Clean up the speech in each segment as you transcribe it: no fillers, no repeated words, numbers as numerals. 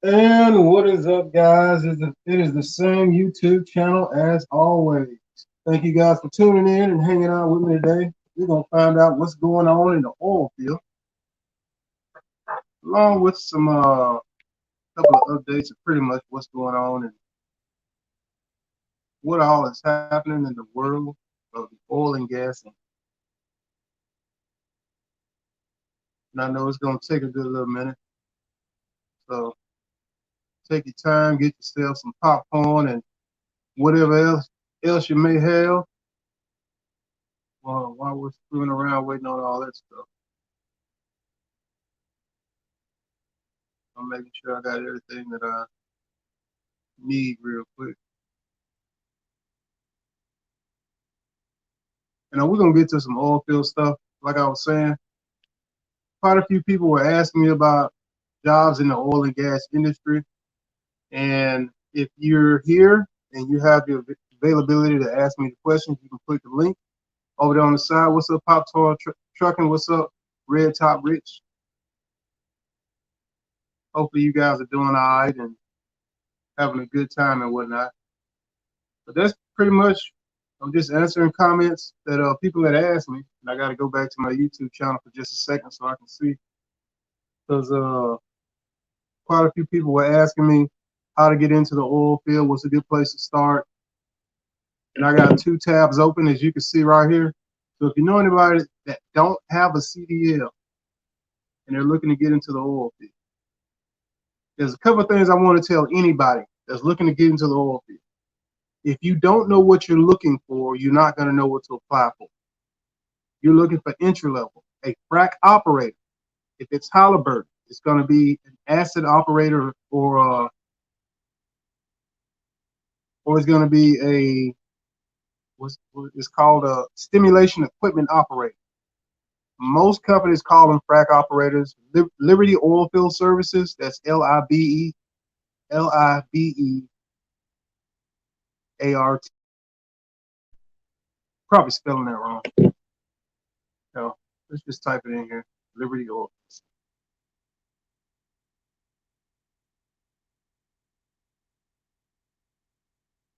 And what is up, guys? It is the same YouTube channel as always. Thank you guys for tuning in and hanging out with me today. We're going to find out what's going on in the oil field, along with some couple of updates of pretty much what's going on and what all is happening in the world of the oil and gas. And I know it's going to take a good little minute. So take your time, get yourself some popcorn and whatever else you may have while we're screwing around waiting on all that stuff. I'm making sure I got everything that I need real quick. And we're gonna get to some oil field stuff. Like I was saying, quite a few people were asking me about jobs in the oil and gas industry. And if you're here and you have the availability to ask me the questions, you can click the link over there on the side. What's up, Pop Tour Trucking? What's up, Red Top Rich? Hopefully you guys are doing all right and having a good time and whatnot. But that's pretty much, I'm just answering comments that people had asked me. And I got to go back to my YouTube channel for just a second so I can see. Because quite a few people were asking me how to get into the oil field, what's a good place to start. And I got two tabs open, as you can see right here. So if you know anybody that don't have a CDL and they're looking to get into the oil field, there's a couple of things I want to tell anybody that's looking to get into the oil field. If you don't know what you're looking for, you're not going to know what to apply for. You're looking for entry level, a frac operator. If it's Halliburton, it's going to be an acid operator or it's going to be a what is called a stimulation equipment operator. Most companies call them frac operators. Liberty Oilfield Services, that's Libeart. Probably spelling that wrong. So let's just type it in here. Liberty Oil.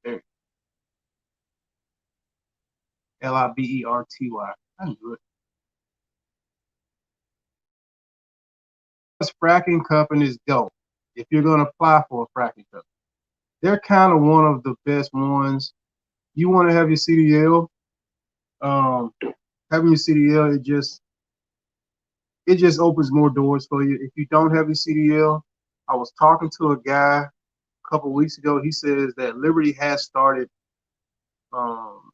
There. Liberty. I knew it. As fracking companies go, if you're going to apply for a fracking company, they're kind of one of the best ones. You want to have your CDL. Um, Having your CDL, it just opens more doors for you. If you don't have your CDL, I was talking to a guy a couple of weeks ago. He says that Liberty has started um,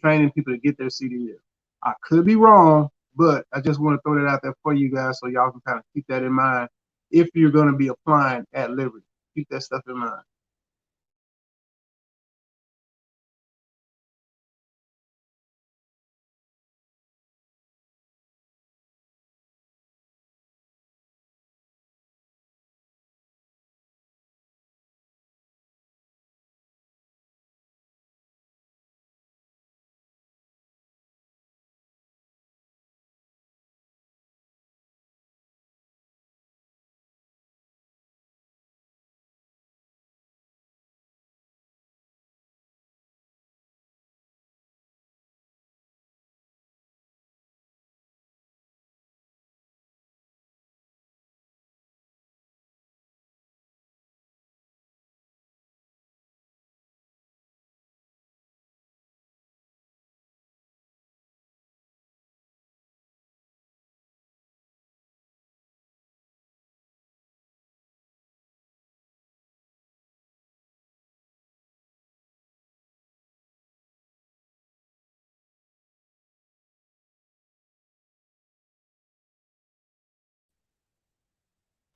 training people to get their CDL. I could be wrong, but I just want to throw that out there for you guys so y'all can kind of keep that in mind if you're going to be applying at Liberty. Keep that stuff in mind.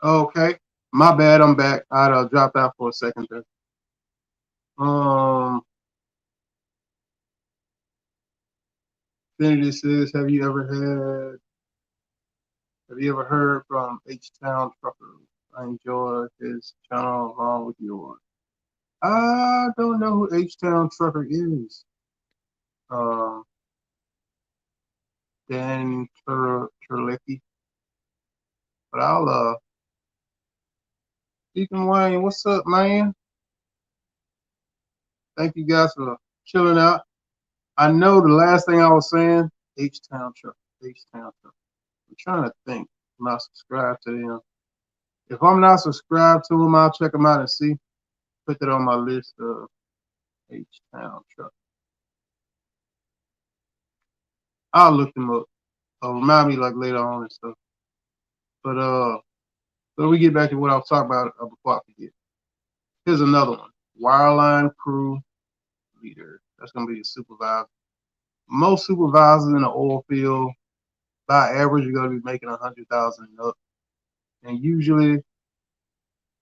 Okay, my bad. I'm back. I dropped out for a second there. Um, Trinity says, have you ever heard from H Town Trucker? I enjoy his channel along with yours. I don't know who H Town Trucker is. Uh, Dan Terlecki, but I'll see Deacon Wayne, what's up, man? Thank you guys for chilling out. I know the last thing I was saying, H-Town Truck, H-Town Truck. I'm trying to think. I'm not subscribed to them. If I'm not subscribed to them, I'll check them out and see. Put that on my list of H-Town Truck. I'll look them up. Remind me like later on and stuff. But so we get back to what I was talking about before I forget. Here's another one. Wireline crew leader. That's gonna be a supervisor. Most supervisors in the oil field, by average, you're gonna be making 100,000 and up. And usually,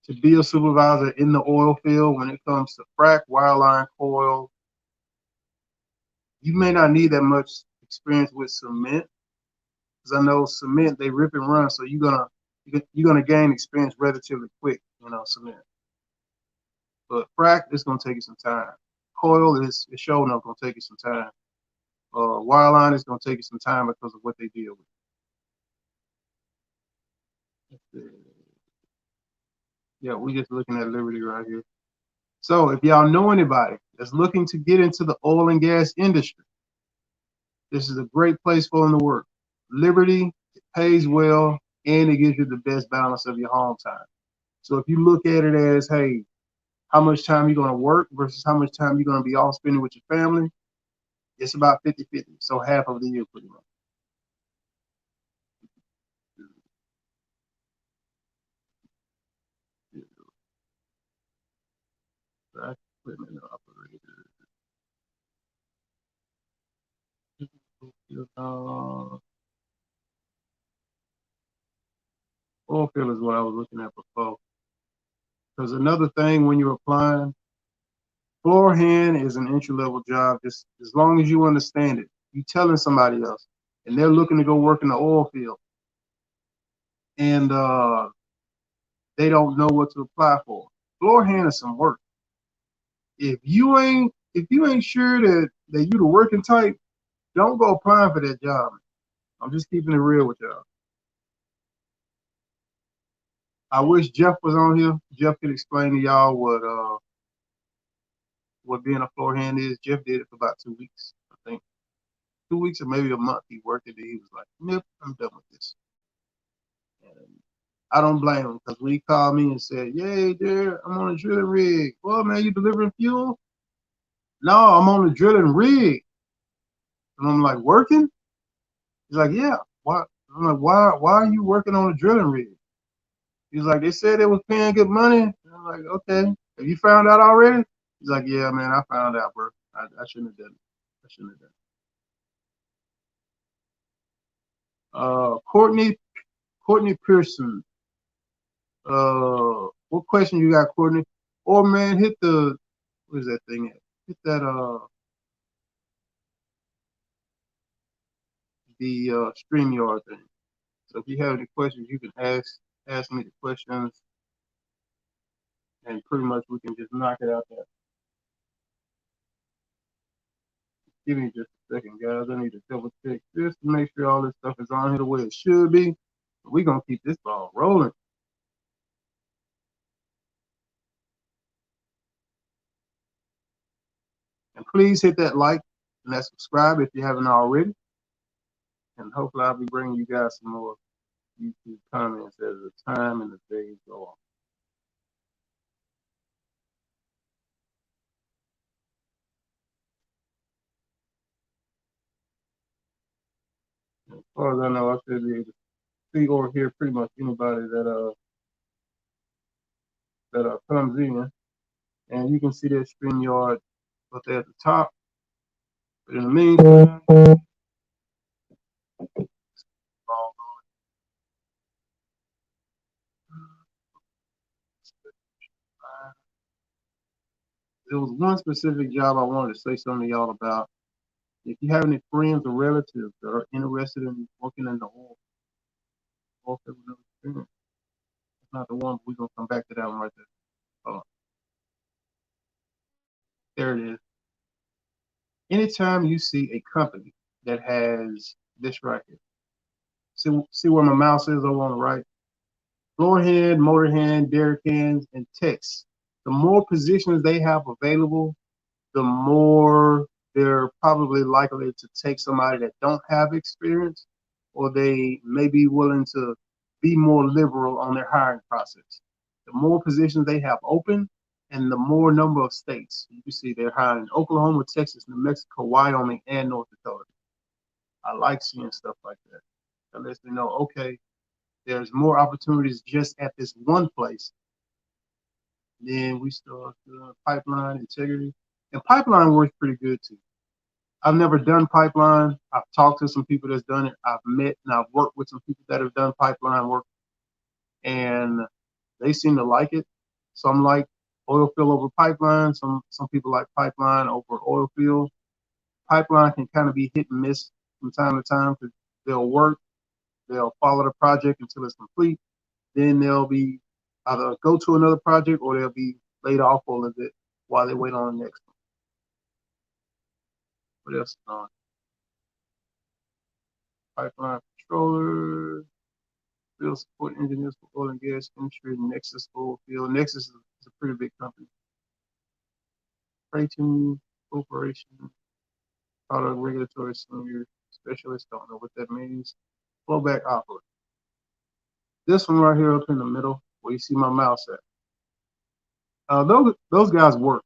to be a supervisor in the oil field, when it comes to frac, wireline, coil, you may not need that much experience with cement, because I know cement they rip and run, so you're gonna gain experience relatively quick, cement. But frac, it's gonna take you some time. Coil is sure enough gonna take you some time. Wireline is gonna take you some time because of what they deal with. Yeah, we just looking at Liberty right here. So if y'all know anybody that's looking to get into the oil and gas industry, this is a great place for them to work. Liberty, it pays well, and it gives you the best balance of your home time. So if you look at it as, hey, how much time you're going to work versus how much time you're going to be off spending with your family, it's about 50-50. So half of the year pretty much. Right? Equipment operator. Oilfield is what I was looking at before. Because another thing when you're applying, floor hand is an entry level job. Just as long as you understand it, you telling somebody else, and they're looking to go work in the oil field, and they don't know what to apply for. Floor hand is some work. If you ain't sure that you the working type, don't go applying for that job. I'm just keeping it real with y'all. I wish Jeff was on here. Jeff could explain to y'all what being a floor hand is. Jeff did it for about 2 weeks, I think. 2 weeks or maybe a month he worked it, and he was like, "Nope, I'm done with this." And I don't blame him, because when he called me and said, "Yay, there, I'm on a drilling rig." "Well, man, you delivering fuel?" "No, I'm on a drilling rig." And I'm like, "Working?" He's like, "Yeah." "Why?" I'm like, "Why are you working on a drilling rig?" He's like, "They said it was paying good money." And I'm like, "Okay. Have you found out already?" He's like, "Yeah, man, I found out, bro. I shouldn't have done it. I shouldn't have done it." Courtney Pearson. What question you got, Courtney? Or man, hit the, where's that thing at? Hit that the StreamYard thing. So if you have any questions, you can ask me the questions, and pretty much we can just knock it out there. Give me just a second, guys. I need to double check just to make sure all this stuff is on here the way it should be. We're gonna keep this ball rolling. And please hit that like and that subscribe if you haven't already. And hopefully I'll be bringing you guys some more YouTube comments as the time and the days go on. As far as I know, I should be able to see or hear pretty much anybody that comes in. And you can see that StreamYard up there at the top. But in the meantime, there was one specific job I wanted to say something to y'all about. If you have any friends or relatives that are interested in working in the oil field, it's not the one, but we're gonna come back to that one right there. Hold on. There it is. Anytime you see a company that has this right here, see where my mouse is over on the right? floor hand, motor hand, derrick hands, and techs. The more positions they have available, the more they're probably likely to take somebody that don't have experience, or they may be willing to be more liberal on their hiring process. The more positions they have open and the more number of states. You see they're hiring in Oklahoma, Texas, New Mexico, Wyoming, and North Dakota. I like seeing stuff like that. That lets me know, okay, there's more opportunities just at this one place. Then we start pipeline integrity. And pipeline works pretty good too. I've never done pipeline. I've talked to some people that's done it. I've met and I've worked with some people that have done pipeline work, and they seem to like it. Some like oil field over pipeline. Some people like pipeline over oil field. Pipeline can kind of be hit and miss from time to time because they'll work, they'll follow the project until it's complete. Then they'll be either go to another project or they'll be laid off for a little bit while they wait on the next one. What else is on? Pipeline controller, field support engineers for oil and gas industry, Nexus oil field. Nexus is a pretty big company. Creighton Corporation, product regulatory senior specialist, don't know what that means. Flowback operator. This one right here up in the middle, where you see my mouse at. Those guys work.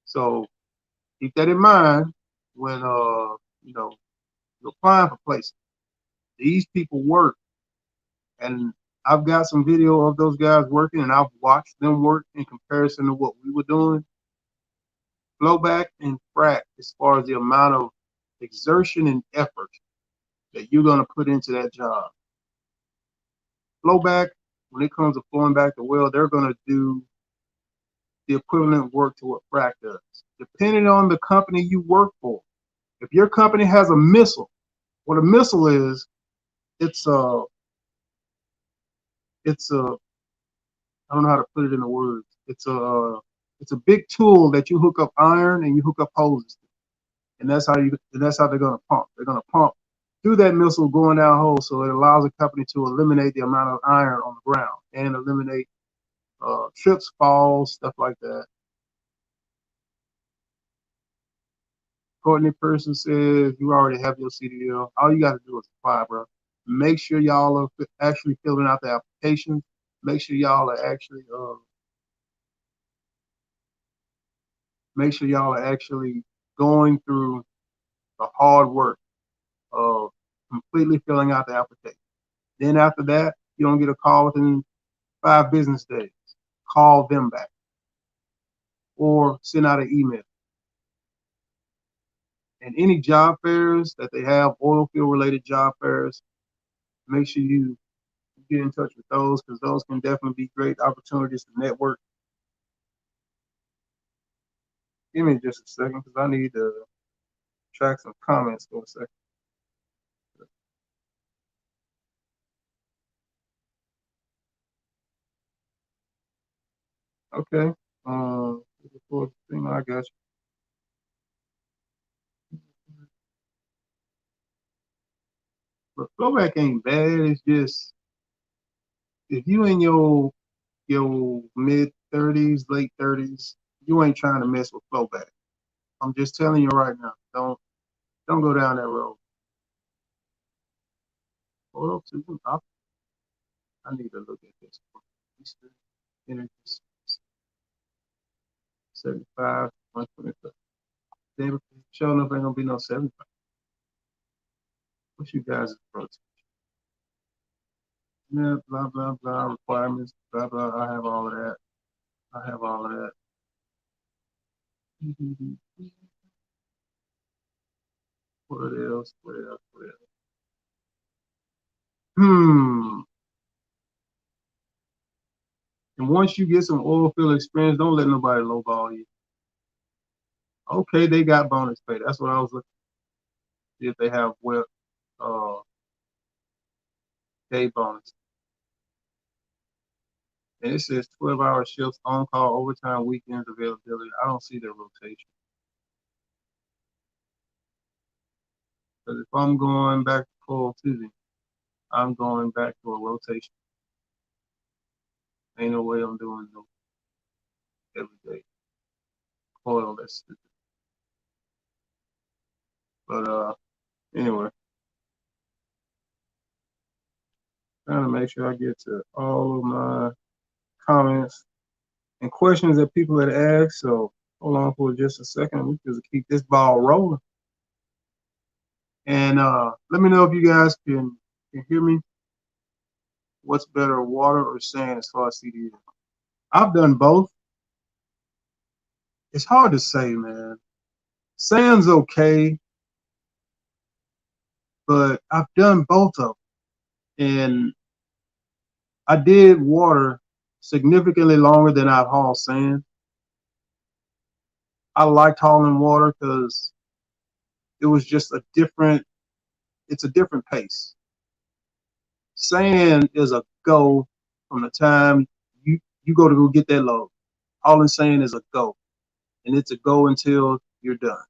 So keep that in mind when you're applying for places. These people work, and I've got some video of those guys working, and I've watched them work in comparison to what we were doing. Flowback and frac, as far as the amount of exertion and effort that you're going to put into that job. Flowback, when it comes to flowing back the well, they're going to do the equivalent work to what frac does, depending on the company you work for. If your company has a missile, what a missile is, it's a I don't know how to put it into words. It's a big tool that you hook up iron and you hook up hoses, and that's how they're gonna pump. They're gonna pump through that missile going down hole, so it allows a company to eliminate the amount of iron on the ground and eliminate trips, falls, stuff like that. Courtney Person says you already have your CDL. All you got to do is apply, bro. Make sure y'all are actually filling out the application. Make sure y'all are actually going through the hard work of completely filling out the application. Then after that, you don't get a call within 5 business days. Call them back or send out an email. And any job fairs that they have, oil field related job fairs, make sure you get in touch with those, because those can definitely be great opportunities to network. Give me just a second, because I need to track some comments for a second. Okay. I got you. But flowback ain't bad. It's just if you in your mid-30s, late 30s, you ain't trying to mess with flowback. I'm just telling you right now. Don't go down that road. Oil to up. I need to look at this. Energy 75, 125. David, showing up ain't gonna be no 75. What's you guys' approach? Yeah, blah blah blah requirements, blah blah. I have all of that. I have all of that. What else? What else? What else? Hmm. And once you get some oil field experience, don't let nobody lowball you. Okay, they got bonus pay. That's what I was looking at. If they have uh day bonus. And it says 12-hour shifts, on call, overtime, weekends availability. I don't see their rotation. Because if I'm going back to full Tuesday, I'm going back to a rotation. Ain't no way I'm doing no everyday oil. That's stupid. But anyway, trying to make sure I get to all of my comments and questions that people had asked. So hold on for just a second. We just keep this ball rolling. And let me know if you guys can hear me. What's better, water or sand as far as CDL? I've done both. It's hard to say, man. Sand's okay, but I've done both of them. And I did water significantly longer than I've hauled sand. I liked hauling water because it was just it's a different pace. Sand is a go from the time you go to go get that load. Hauling sand is a go, and it's a go until you're done.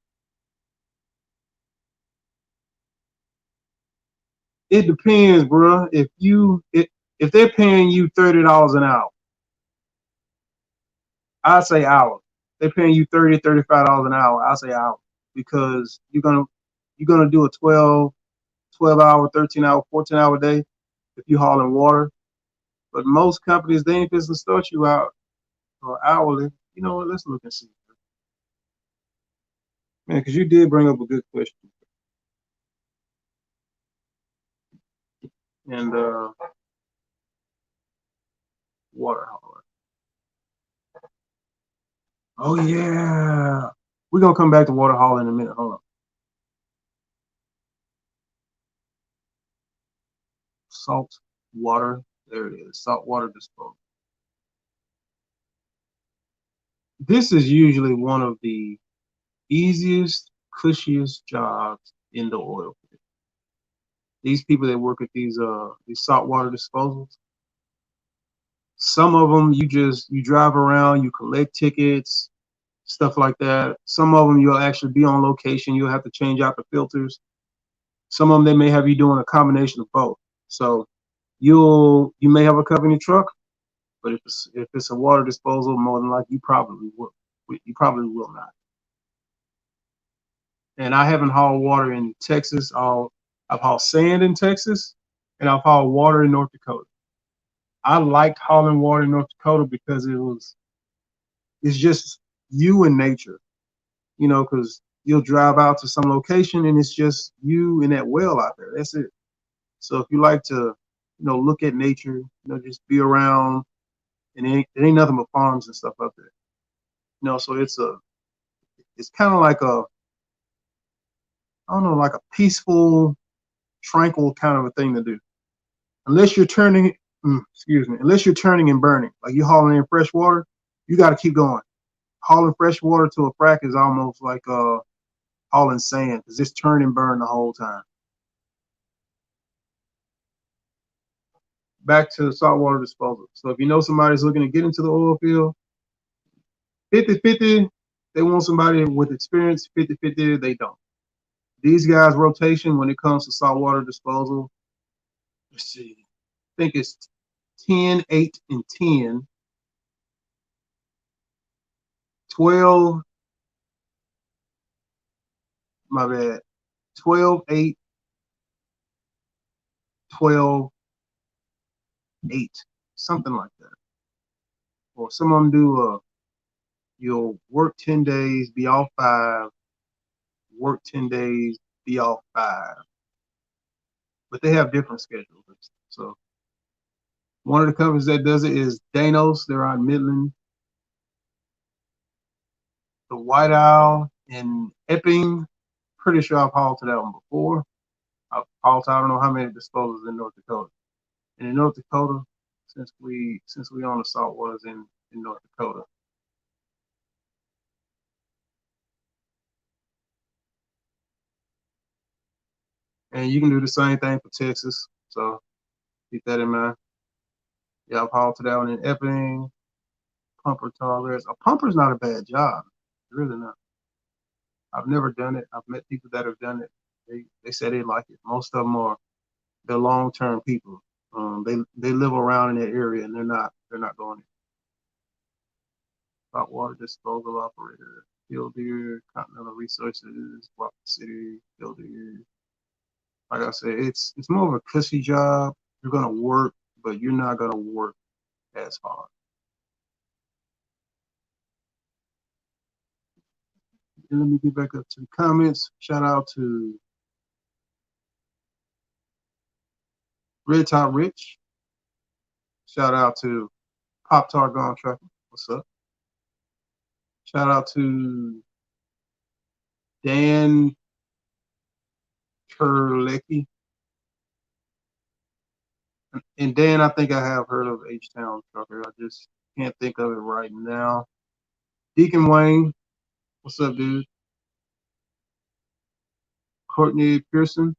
It depends, bro. If they're paying you $30 an hour, I say hour. They're paying you $35 an hour. I say hour because you're gonna do a 12 hour, 13 hour, 14 hour day if you hauling water. But most companies they ain't supposed to start you out hourly. You know what? Let's look and see, man. Because you did bring up a good question. And water hauler. Oh yeah, we're gonna come back to water hauling in a minute. Hold on. Salt water. There it is. Salt water disposal. This is usually one of the easiest, cushiest jobs in the oil field. These people that work at these saltwater disposals, some of them you drive around, you collect tickets, stuff like that. Some of them you'll actually be on location. You'll have to change out the filters. Some of them they may have you doing a combination of both. So you may have a company truck, but if it's a water disposal, more than likely you probably will not. And I haven't hauled water in Texas. I've hauled sand in Texas, and I've hauled water in North Dakota. I liked hauling water in North Dakota because it's just you and nature, because you'll drive out to some location and it's just you and that well out there. That's it. So if you like to, look at nature, just be around, and it ain't nothing but farms and stuff up there. So it's kind of like I don't know, like a peaceful, tranquil kind of a thing to do. Unless you're turning, excuse me, unless you're turning and burning, like you hauling in fresh water, you got to keep going. Hauling fresh water to a frac is almost like hauling sand because it's turn and burn the whole time. Back to saltwater disposal. So if you know somebody's looking to get into the oil field, 50-50, they want somebody with experience, 50-50, they don't. These guys' rotation when it comes to saltwater disposal, let's see, I think it's 10, 8, and 10, 12, my bad, 12, 8, 12, 8, something like that. Or some of them do you'll work 10 days, be off 5, work 10 days, be off 5. But they have different schedules. So one of the companies that does it is Danos. They're out in Midland. The White Owl in Epping. Pretty sure I've hauled to that one before. I've hauled to I don't know how many disposals in North Dakota. And in North Dakota, since we own the salt waters in North Dakota. And you can do the same thing for Texas. So keep that in mind. Yeah, I've hauled to that one in Epping. Pumper tolerance. A pumper's not a bad job. Really not. I've never done it. I've met people that have done it. They say they like it. Most of them they're long term people. They live around in that area and they're They're not going in. Hot water disposal operator, Killdeer, Continental Resources, Walker City, Killdeer. Like I said, it's more of a cushy job. You're gonna work, but you're not gonna work as hard. And let me get back up to the comments. Shout out to Red Top Rich. Shout out to Pop Tart Gone Trucking. What's up? Shout out to Dan Terlecki. And Dan, I think I have heard of H-Town Trucker. I just can't think of it right now. Deacon Wayne, what's up, dude? Courtney Pearson,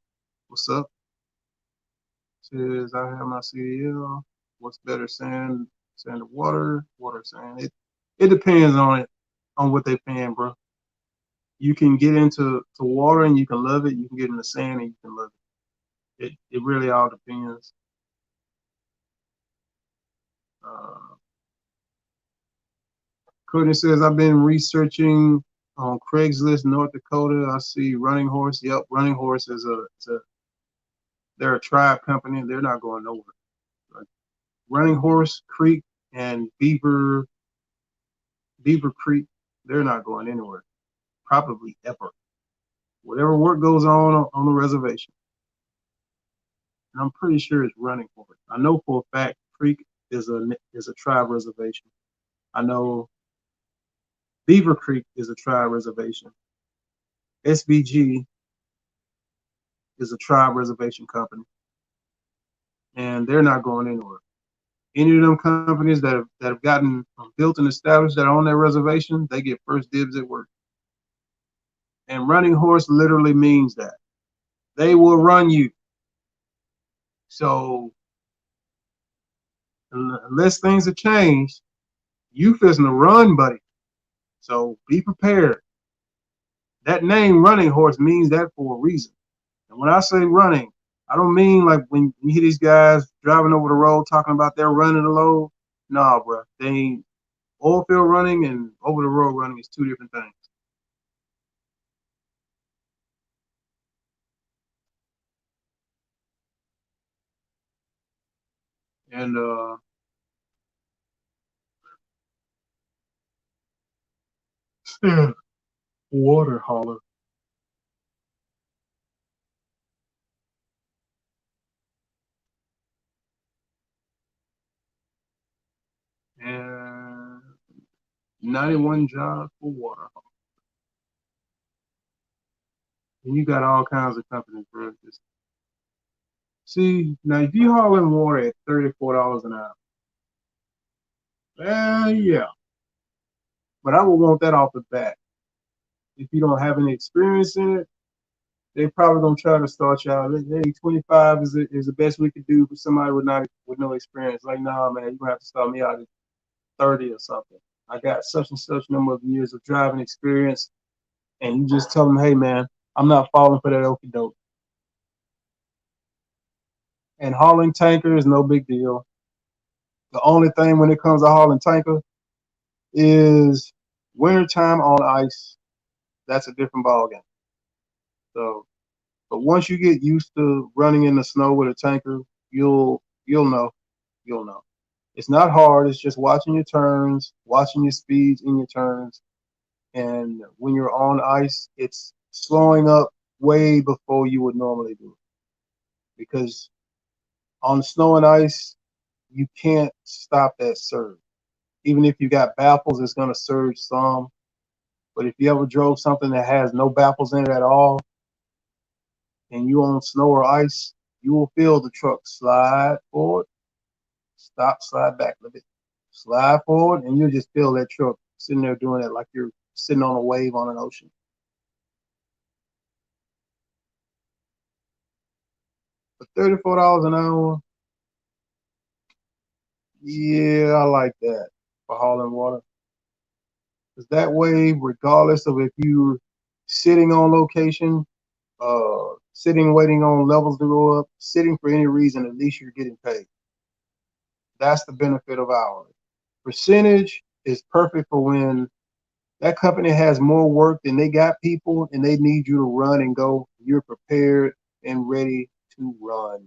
what's up? Says I have my CDL. What's better, sand or water? Water, sand. It depends on what they paying, bro. You can get into water and you can love it. You can get into sand and you can love it. It really all depends. Courtney says I've been researching on Craigslist, North Dakota. I see Running Horse. Yep, Running Horse is they're a tribe company. They're not going nowhere. Like Running Horse Creek and Beaver Creek, they're not going anywhere. Probably ever. Whatever work goes on the reservation. And I'm pretty sure it's Running Horse. I know for a fact Creek is a tribe reservation. I know Beaver Creek is a tribe reservation. SBG is a tribe reservation company, and they're not going anywhere. Any of them companies that have gotten built and established that are on their reservation, they get first dibs at work. And Running Horse literally means that they will run you. So unless things have changed, you fixing to run, buddy. So be prepared. That name Running Horse means that for a reason. And when I say running, I don't mean like when you hear these guys driving over the road talking about they're running the load. Nah, bro. They ain't. Oil field running and over the road running is two different things. And water hauler. And 91 jobs for water hauler. And you got all kinds of companies, bro. Just see now if you haul in water at $34 an hour, yeah. But I would want that off the bat. If you don't have any experience in it, they probably gonna try to start you out. Hey, 25 is the best we could do for somebody with no experience. Like, nah, man, you're gonna have to start me out at 30 or something. I got such and such number of years of driving experience, and you just tell them, hey, man, I'm not falling for that okie doke. And hauling tanker is no big deal. The only thing when it comes to hauling tanker is wintertime on ice. That's a different ballgame. So, but once you get used to running in the snow with a tanker, you'll know. You'll know. It's not hard. It's just watching your turns, watching your speeds in your turns. And when you're on ice, it's slowing up way before you would normally do it. Because on snow and ice, you can't stop that surge. Even if you got baffles, it's going to surge some. But if you ever drove something that has no baffles in it at all, and you on snow or ice, you will feel the truck slide forward, stop, slide back a little bit, slide forward, and you'll just feel that truck sitting there doing it like you're sitting on a wave on an ocean. For $34 an hour, yeah, I like that for hauling water. Because that way, regardless of if you're sitting on location, sitting waiting on levels to go up, sitting for any reason, at least you're getting paid. That's the benefit of hourly. Percentage is perfect for when that company has more work than they got people and they need you to run and go. You're prepared and ready to run.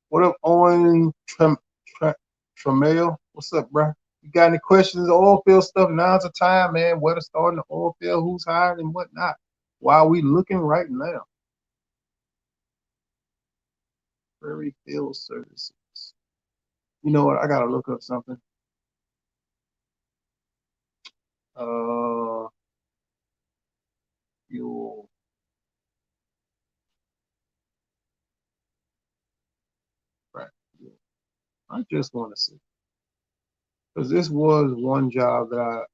What up, Owen Tremail? What's up, bro? You got any questions? Oil field stuff. Now's the time, man. Where to start in the oil field, who's hired and whatnot. Why are we looking right now? Prairie Field Services. You know what? I gotta look up something. Uh, fuel. Right. I just want to see because this was one job that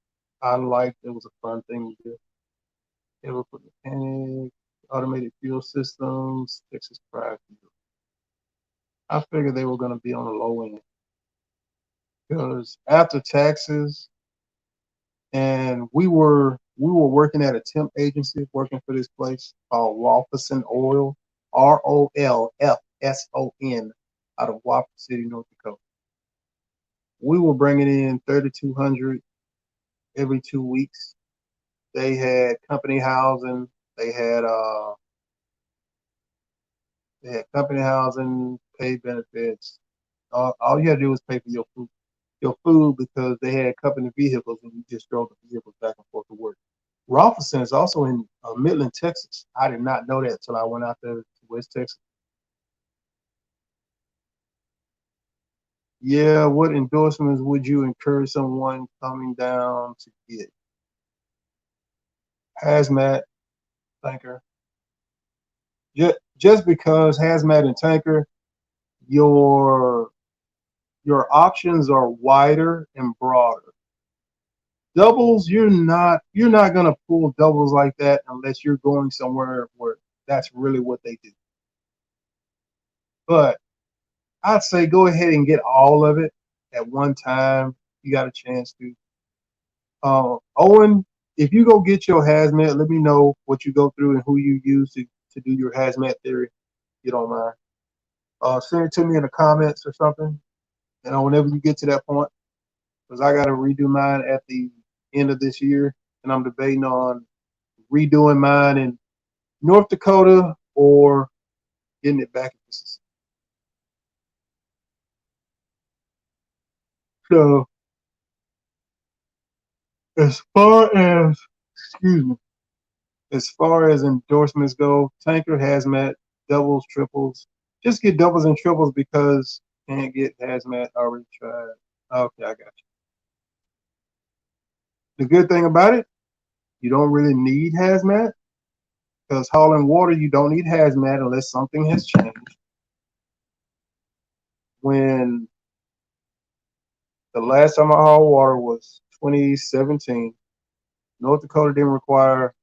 I liked. It was a fun thing to do. It was for mechanic, automated fuel systems, Texas Pride. I figured they were going to be on the low end because after taxes, and we were working at a temp agency, working for this place called Rolfson Oil, Rolfson, out of Wapper City, North Dakota. We were bringing in 3,200 every 2 weeks. They had company housing. They had uh they had company housing, paid benefits. All you had to do was pay for your food because they had company vehicles and you just drove the vehicles back and forth to work. Rolfson is also in Midland, Texas. I did not know that until I went out there to West Texas. Yeah, what endorsements would you encourage someone coming down to get? Hazmat, tanker. Just because hazmat and tanker, your your options are wider and broader. Doubles, you're not gonna pull doubles like that unless you're going somewhere where that's really what they do. But I'd say go ahead and get all of it at one time. You got a chance to. Owen, if you go get your hazmat, let me know what you go through and who you use to do your hazmat theory. If you don't mind. Send it to me in the comments or something. Whenever you get to that point, because I got to redo mine at the end of this year, and I'm debating on redoing mine in North Dakota or getting it back in Mississippi. So as far as excuse me, as far as endorsements go, tanker, hazmat, doubles, triples, just get doubles and triples because can't get hazmat. Already tried. Okay, I got you. The good thing about it, you don't really need hazmat because hauling water, you don't need hazmat unless something has changed. When the last time I hauled water was 2017, North Dakota didn't require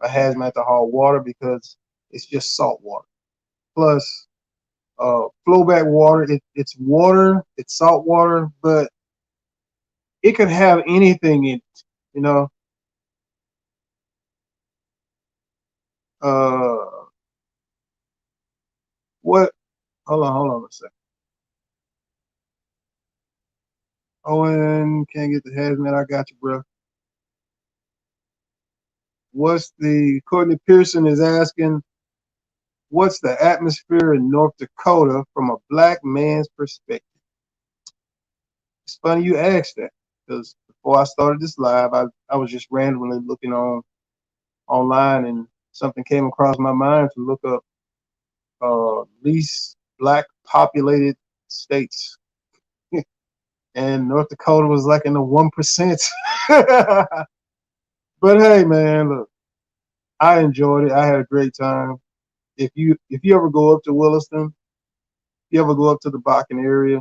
a hazmat to haul water because it's just salt water. Plus, flowback water, it's water, it's salt water, but it could have anything in it, you know. Uh, what? Hold on a second. Owen can't get the hazmat. I got you, bro. Courtney Pearson is asking, what's the atmosphere in North Dakota from a black man's perspective? It's funny you asked that because before I started this live, I was just randomly looking online and something came across my mind to look up least black populated states. And North Dakota was like in the 1%. But hey, man, look, I enjoyed it. I had a great time. If you ever go up to Williston, if you ever go up to the Bakken area,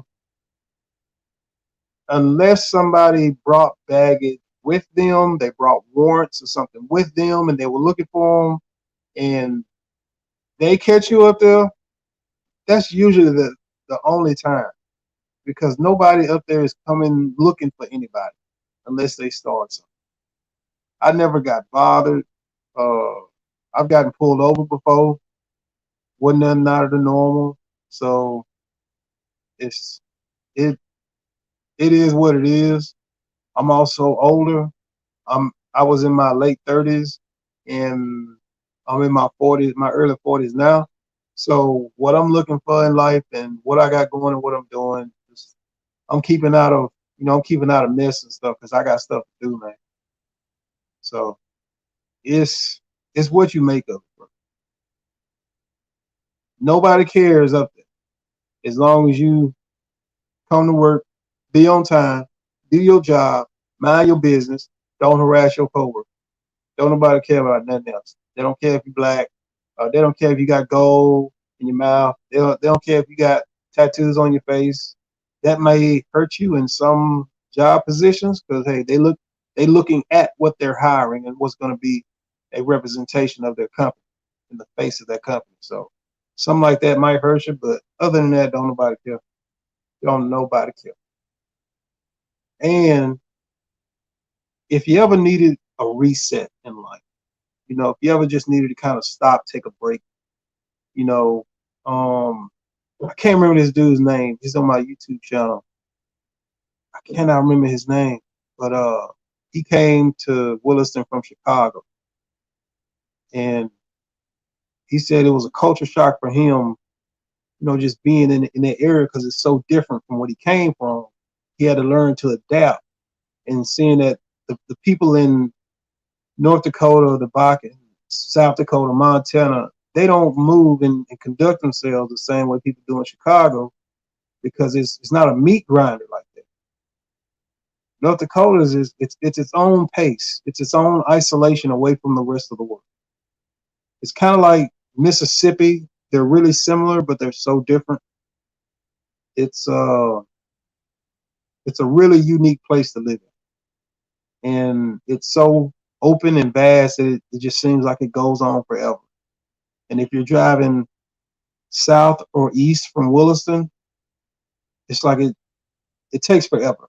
unless somebody brought baggage with them, they brought warrants or something with them, and they were looking for them, and they catch you up there, that's usually the only time because nobody up there is coming looking for anybody unless they start something. I never got bothered. Uh, I've gotten pulled over before. Wasn't nothing out of the normal. So it's it it is what it is. I'm also older. I was in my late 30s, and I'm in my 40s, my early 40s now. So what I'm looking for in life and what I got going and what I'm doing, I'm keeping out of I'm keeping out of mess and stuff because I got stuff to do, man. So it's it's what you make of it, bro. Nobody cares up there as long as you come to work, be on time, do your job, mind your business, don't harass your coworker. Don't nobody care about nothing else. They don't care if you're black. They don't care if you got gold in your mouth. They don't care if you got tattoos on your face. That may hurt you in some job positions because hey, they looking at what they're hiring and what's going to be a representation of their company in the face of that company. So something like that might hurt you, but other than that, don't nobody care. Don't nobody care. And if you ever needed a reset in life, if you ever just needed to kind of stop, take a break, you know, um, I can't remember this dude's name. He's on my YouTube channel. I cannot remember his name, but he came to Williston from Chicago, and he said it was a culture shock for him, just being in that area because it's so different from what he came from. He had to learn to adapt, and seeing that the people in North Dakota, the Bakken, South Dakota, Montana, they don't move and conduct themselves the same way people do in Chicago because it's not a meat grinder like that. North Dakota it's its own pace. It's its own isolation away from the rest of the world. It's kind of like Mississippi. They're really similar, but they're so different. It's uh it's a really unique place to live in. And it's so open and vast that it just seems like it goes on forever. And if you're driving south or east from Williston, it's like it takes forever.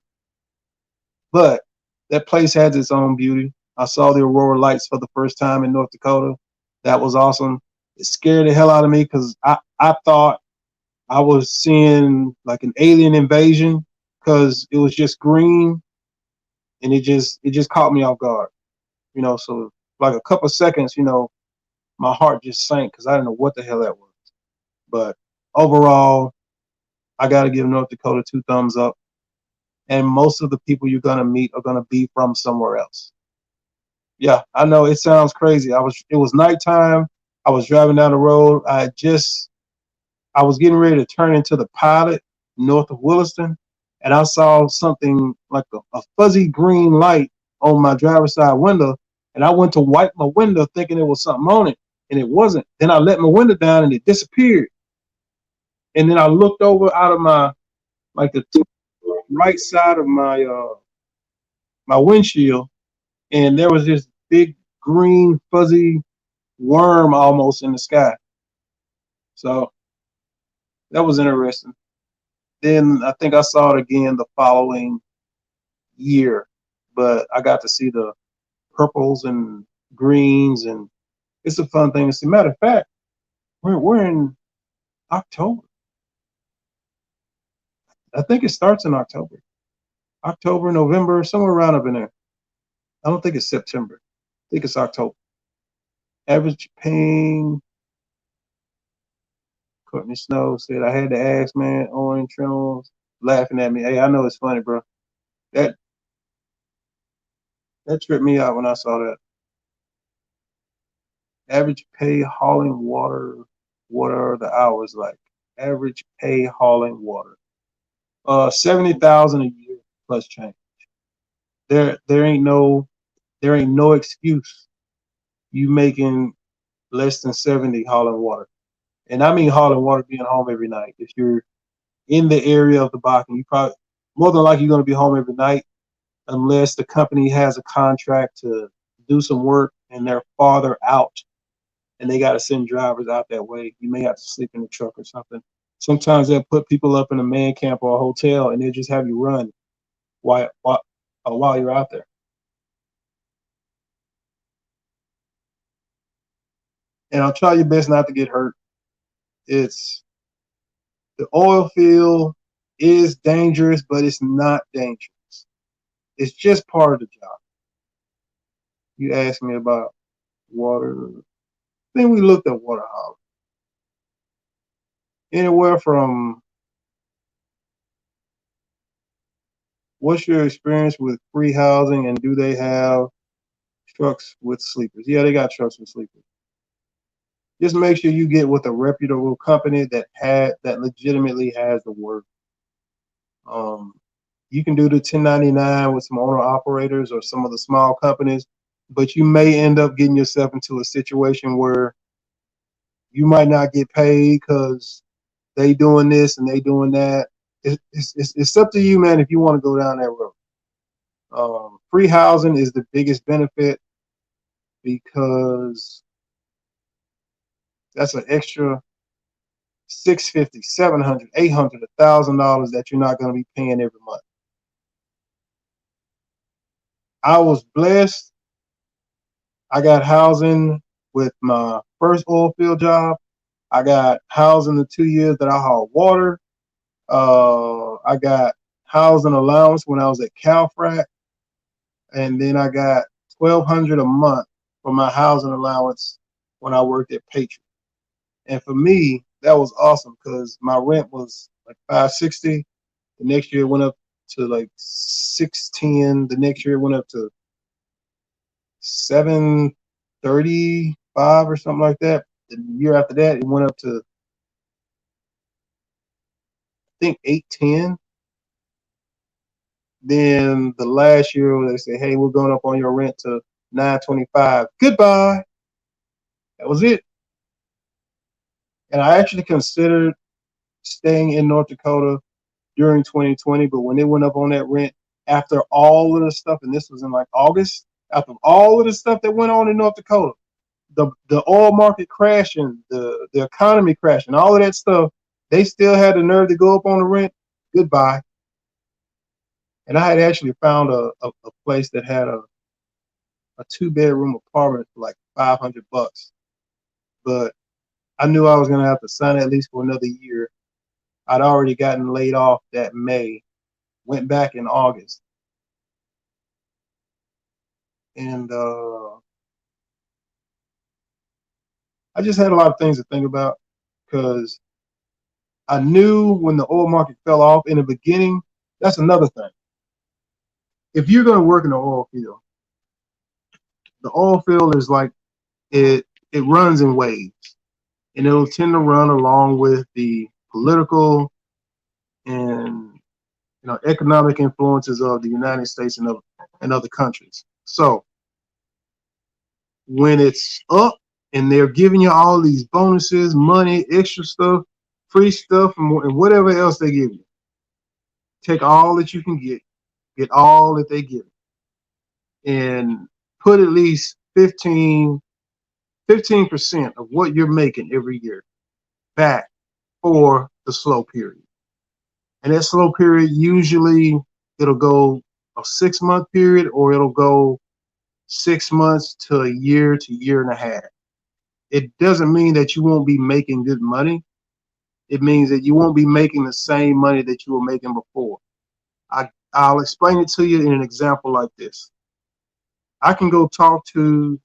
But that place has its own beauty. I saw the aurora lights for the first time in North Dakota. That was awesome. It scared the hell out of me because I thought I was seeing like an alien invasion because it was just green and it just caught me off guard. So like a couple seconds, my heart just sank because I didn't know what the hell that was. But overall, I got to give North Dakota two thumbs up. And most of the people you're gonna meet are gonna be from somewhere else. Yeah, I know it sounds crazy. It was nighttime. I was driving down the road. I was getting ready to turn into the Pilot north of Williston, and I saw something like a fuzzy green light on my driver's side window, and I went to wipe my window thinking it was something on it, and it wasn't. Then I let my window down and it disappeared. And then I looked over out of my like the right side of my windshield, and there was this big green fuzzy worm almost in the sky. So that was interesting. Then I think I saw it again the following year, but I got to see the purples and greens, and it's a fun thing to see. Matter of fact, we're in October. I think it starts in October, November, somewhere around up in there. I don't think it's September. I think it's October. Average paying. Courtney Snow said, I had to ask, man, orange trims laughing at me. Hey, I know it's funny, bro. That that tripped me out when I saw that. Average pay hauling water. What are the hours like? Average pay hauling water. 70,000 a year plus change. There there ain't no there ain't no excuse you making less than 70 hauling water. And I mean hauling water being home every night. If you're in the area of the Bakken, you probably more than likely you're gonna be home every night unless the company has a contract to do some work and they're farther out and they got to send drivers out that way. You may have to sleep in the truck or something. Sometimes they'll put people up in a man camp or a hotel and they'll just have you run while you're out there. And I'll try your best not to get hurt. It's The oil field is dangerous, but it's not dangerous. It's just part of the job. You asked me about water. Then we looked at water hauling. Anywhere from what's your experience with free housing and do they have trucks with sleepers? Yeah, they got trucks with sleepers. Just make sure you get with a reputable company that legitimately has the work. Um, you can do the 1099 with some owner operators or some of the small companies, but you may end up getting yourself into a situation where you might not get paid because they doing this and they doing that. It's up to you, man, if you want to go down that road. Free housing is the biggest benefit because that's an extra 650, 700, 800, $1,000 that you're not going to be paying every month. I was blessed. I got housing with my first oil field job. I got housing the 2 years that I hauled water. I got housing allowance when I was at CalFrac, and then I got $1,200 a month for my housing allowance when I worked at Patriot. And for me, that was awesome because my rent was like $560. The next year it went up to like $610. The next year it went up to $735 or something like that. The year after that it went up to I think $810. Then the last year they say, hey, we're going up on your rent to $925. Goodbye. That was it. And I actually considered staying in North Dakota during 2020, but when it went up on that rent, after all of the stuff, and this was in like August, after all of the stuff that went on in North Dakota, the oil market crashing, the economy crashing, all of that stuff, they still had the nerve to go up on the rent. Goodbye. And I had actually found a place that had a 2-bedroom apartment for like $500, but I knew I was gonna have to sign at least for another year. I'd already gotten laid off that May, went back in August, and I just had a lot of things to think about because I knew when the oil market fell off in the beginning. That's another thing. If you're going to work in the oil field is like it runs in waves, and it'll tend to run along with the political and economic influences of the United States and other countries. So when it's up and they're giving you all these bonuses, money, extra stuff, free stuff, and whatever else they give you, take all that you can get all that they give you, and put at least 15% of what you're making every year back for the slow period. And that slow period, usually it'll go a 6-month period, or it'll go 6 months to a year and a half. It doesn't mean that you won't be making good money. It means that you won't be making the same money that you were making before. I'll explain it to you in an example like this. I can go talk to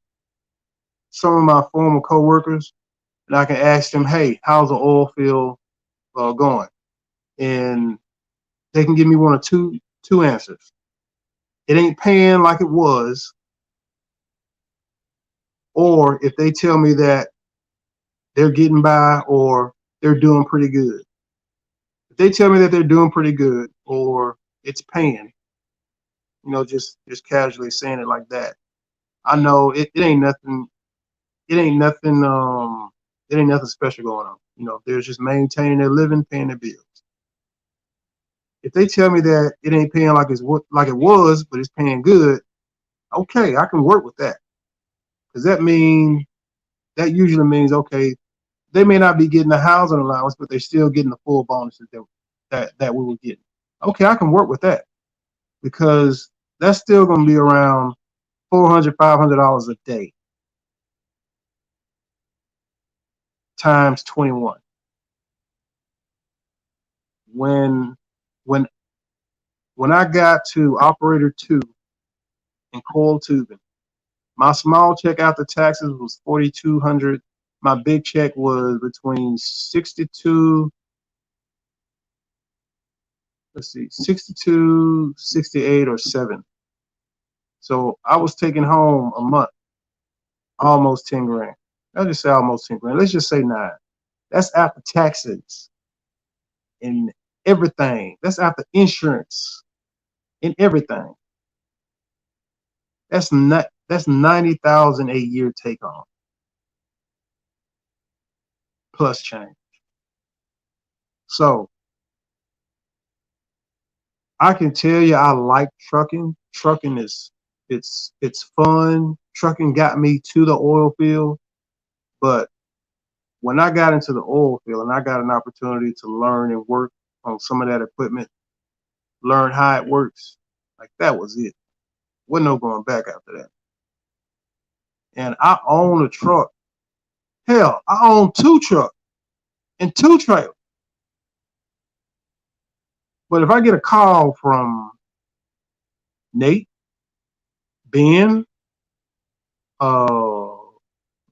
some of my former coworkers, and I can ask them, "Hey, how's the oil field going?" And they can give me one or two answers. It ain't paying like it was, or if they tell me that they're getting by or they're doing pretty good. If they tell me that they're doing pretty good or it's paying, just casually saying it like that, I know it ain't nothing. It ain't nothing. It ain't nothing special going on. They're just maintaining their living, paying their bills. If they tell me that it ain't paying like it was, but it's paying good, okay, I can work with that because that usually means okay, they may not be getting the housing allowance, but they're still getting the full bonuses that we were getting. Okay, I can work with that because that's still going to be around $400, $500 a day times 21. when when when I got to operator 2 in coil tubing, my small check after taxes was 4,200. My big check was between 62, let's see, 62, 68, or 7. So I was taking home a month almost 10 grand. I'll just say almost 10 grand. Let's just say 9. That's after taxes and everything. That's after insurance and everything. That's 90,000 a year take home plus change. So I can tell you I like trucking. Trucking is it's fun. Trucking got me to the oil field, but when I got into the oil field and I got an opportunity to learn and work on some of that equipment, learn how it works, like that was it. Wasn't no going back after that. And I own a truck. Hell, I own 2 trucks and 2 trailers. But if I get a call from Nate, Ben, let's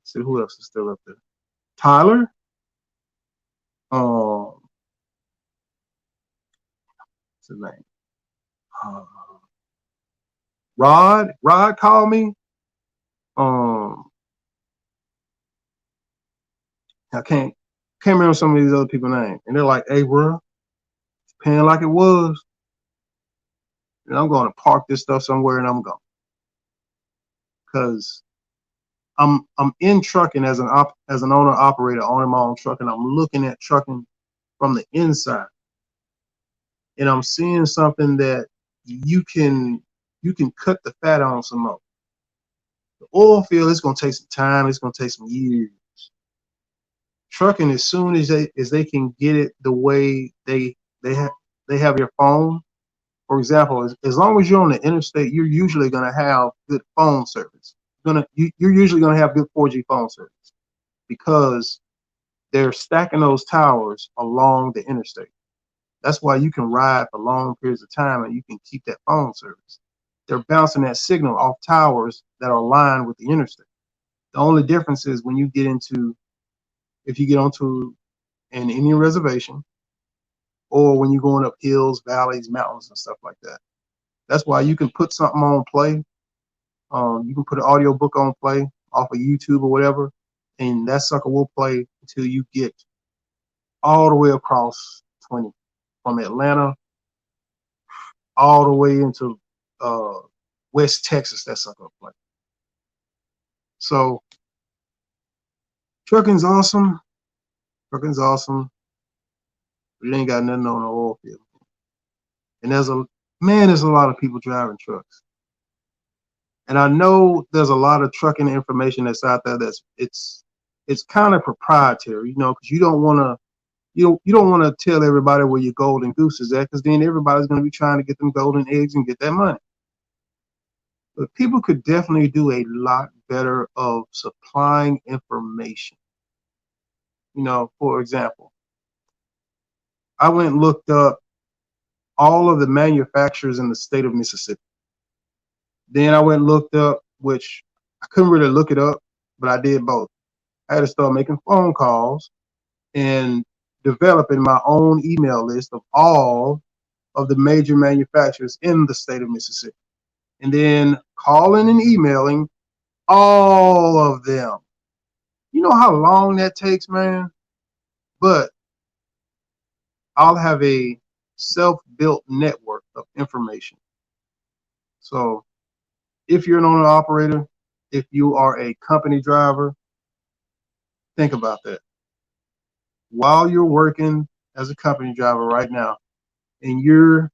see who else is still up there. Tyler, what's his name? Uh, Rod called me. I can't remember some of these other people's names, and they're like, "Hey, bro, it's paying like it was, and I'm going to park this stuff somewhere, and I'm going because I'm in trucking as an owner operator, owning my own truck, and I'm looking at trucking from the inside, and I'm seeing something that you can cut the fat on some more. The oil field is going to take some time. It's going to take some years. Trucking, as soon as they can get it the way they have your phone. For example, as long as you're on the interstate, you're usually going to have good phone service. You're usually going to have good 4G phone service because they're stacking those towers along the interstate. That's why you can ride for long periods of time and you can keep that phone service. They're bouncing that signal off towers that are aligned with the interstate. The only difference is when you get into, if you get onto an Indian reservation, or when you're going up hills, valleys, mountains, and stuff like that. That's why you can put something on play. You can put an audio book on play off of YouTube or whatever, and that sucker will play until you get all the way across 20, from Atlanta all the way into West Texas. That sucker will play. So trucking's awesome. Trucking's awesome. But it ain't got nothing on the oil field. And there's a lot of people driving trucks. And I know there's a lot of trucking information that's out there that's it's kind of proprietary, because you don't want to tell everybody where your golden goose is at, because then everybody's going to be trying to get them golden eggs and get that money. But people could definitely do a lot better of supplying information. For example, I went and looked up all of the manufacturers in the state of Mississippi. Then I went and looked up, which I couldn't really look it up, but I did both. I had to start making phone calls and developing my own email list of all of the major manufacturers in the state of Mississippi. And then calling and emailing all of them. You know how long that takes, man? But I'll have a self-built network of information. So if you're an owner operator, if you are a company driver, think about that. While you're working as a company driver right now, and you're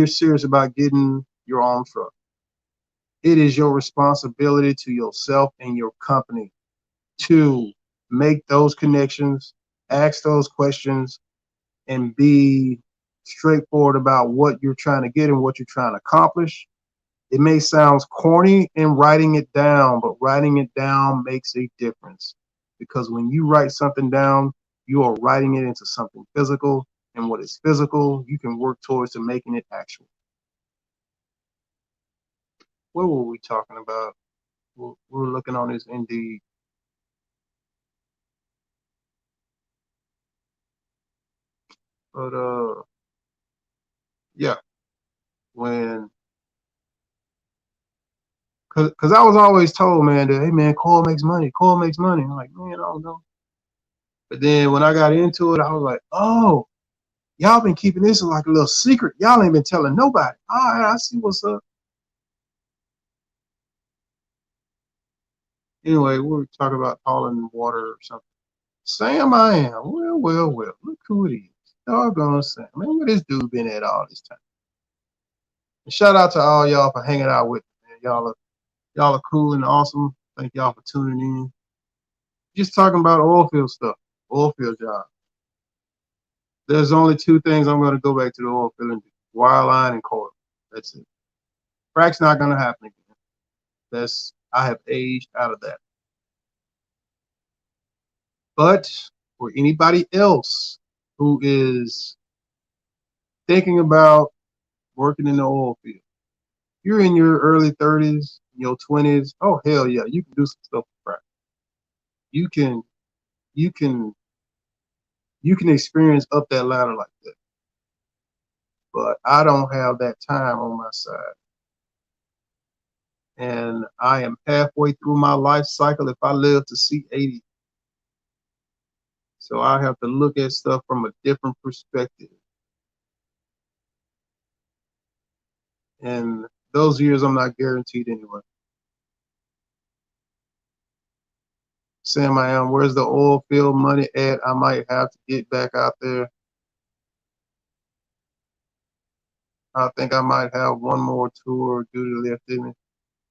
serious about getting your own truck, it is your responsibility to yourself and your company to make those connections, ask those questions, and be straightforward about what you're trying to get and what you're trying to accomplish. It may sound corny in writing it down, but writing it down makes a difference, because when you write something down, you are writing it into something physical, and what is physical, you can work towards to making it actual. What were we talking about? We're looking on this Indeed. But yeah, when cause I was always told, man, that hey man, coal makes money. Coal makes money. I'm like, man, I don't know. But then when I got into it, I was like, oh, y'all been keeping this like a little secret. Y'all ain't been telling nobody. All right, I see what's up. Anyway, we were talking about hauling water or something. Sam, I am. Well. Look who it is. Doggone Sam. Man, where this dude been at all this time? And shout out to all y'all for hanging out with me, man. Y'all are cool and awesome. Thank y'all for tuning in. Just talking about oil field stuff, oil field job. There's only two things I'm going to go back to the oil field and do: wireline and coil. That's it. Frack's not going to happen again. I have aged out of that. But for anybody else who is thinking about working in the oil field, you're in your early 30s, your 20s. Oh hell yeah, you can do some stuff with frack. You can, you can, you can experience up that ladder like that. But I don't have that time on my side, and I am halfway through my life cycle if I live to see 80. So I have to look at stuff from a different perspective. And those years I'm not guaranteed anyway. Sam, I am. Where's the oil field money at? I might have to get back out there. I think I might have one more tour due to left in me.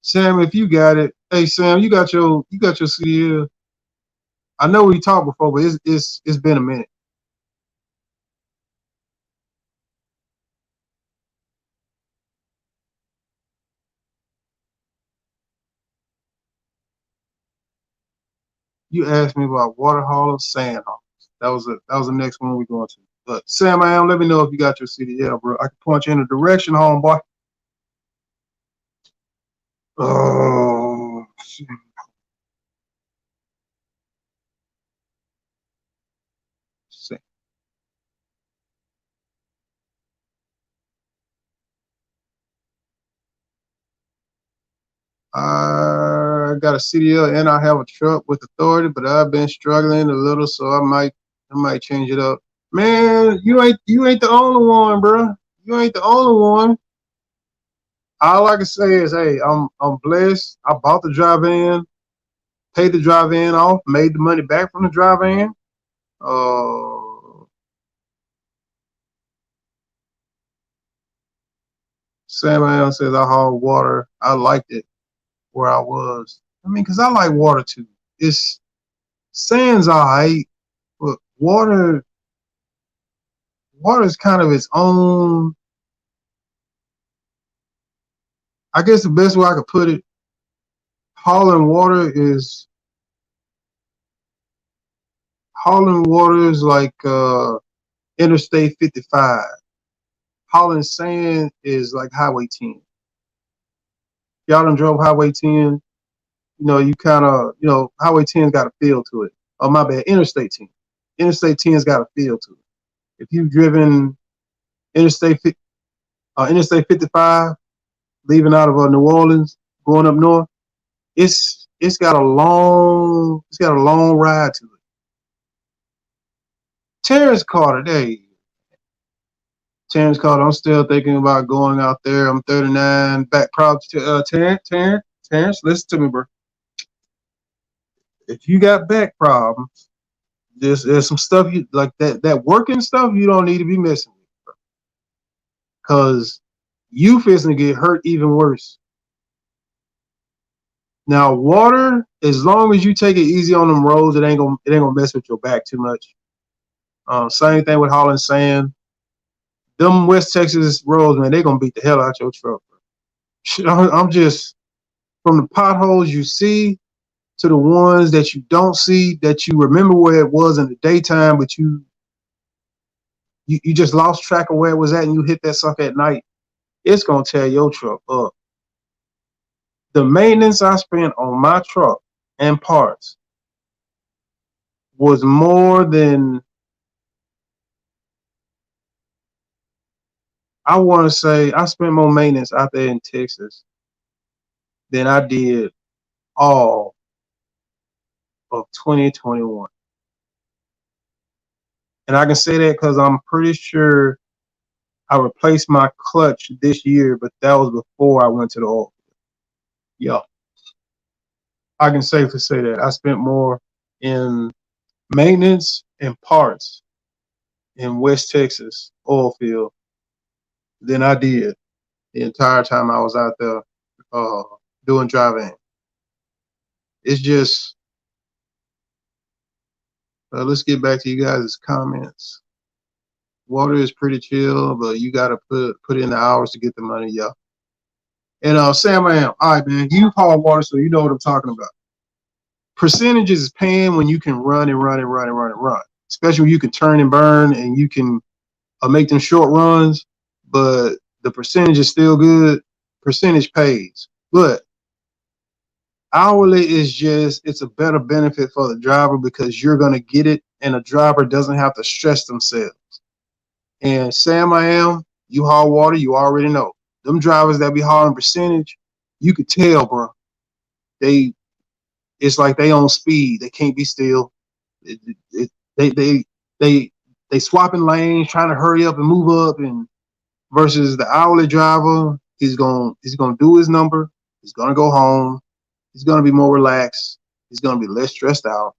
Sam, if you got it, hey Sam, you got your CDL. I know we talked before, but it's been a minute. You asked me about water haulers, sand haulers. That was the next one we're going to. But Sam, I am. Let me know if you got your CDL, bro. I can point you in a direction, homeboy. Oh, shit. I got a CDL and I have a truck with authority, but I've been struggling a little, so I might change it up. Man, you ain't the only one, bro. You ain't the only one. All I can say is, hey, I'm blessed. I bought the drive in, paid the drive in off, made the money back from the drive in. Sam Allen says I haul water. I liked it where I was. I mean, cause I like water too. It's sand's alright, but water is kind of its own. I guess the best way I could put it, hauling water is like Interstate 55. Hauling sand is like Highway 10. Y'all done drove Highway 10, you kind of, Highway 10's got a feel to it. Oh, my bad, Interstate 10. Interstate 10's got a feel to it. If you've driven Interstate Interstate 55, leaving out of New Orleans, going up north, it's got a long ride to it. Terrence Carter, Terrence Carter, I'm still thinking about going out there. I'm 39. Back props to Terrence, listen to me, bro. If you got back problems, there's some stuff you like that working stuff you don't need to be messing with, bro. Cause you fixing to get hurt even worse. Now, water, as long as you take it easy on them roads, it ain't gonna mess with your back too much. Same thing with hauling sand. Them West Texas roads, man, they gonna beat the hell out your truck. I'm just from the potholes you see to the ones that you don't see, that you remember where it was in the daytime, but you just lost track of where it was at and you hit that sucker at night, it's gonna tear your truck up. The maintenance I spent on my truck and parts was more than, I want to say, I spent more maintenance out there in Texas than I did all of 2021. And I can say that because I'm pretty sure I replaced my clutch this year, but that was before I went to the oil. Yeah, I can safely say that I spent more in maintenance and parts in West Texas oil field than I did the entire time I was out there uh, doing driving. It's just, let's get back to you guys' comments. Water is pretty chill, but you got to put in the hours to get the money, yeah. And Sam, I am. All right, man. You haul water, so you know what I'm talking about. Percentages is paying when you can run and run and run and run and run. Especially when you can turn and burn and you can make them short runs, but the percentage is still good. Percentage pays. But hourly is just, it's a better benefit for the driver because you're going to get it and the driver doesn't have to stress themselves. And Sam, I am, you haul water, you already know. Them drivers that be hauling percentage, you could tell, bro. It's like they on speed. They can't be still. It, it, they they they swapping lanes, trying to hurry up and move up, and versus the hourly driver, he's gonna do his number. He's gonna go home. He's gonna be more relaxed. He's gonna be less stressed out,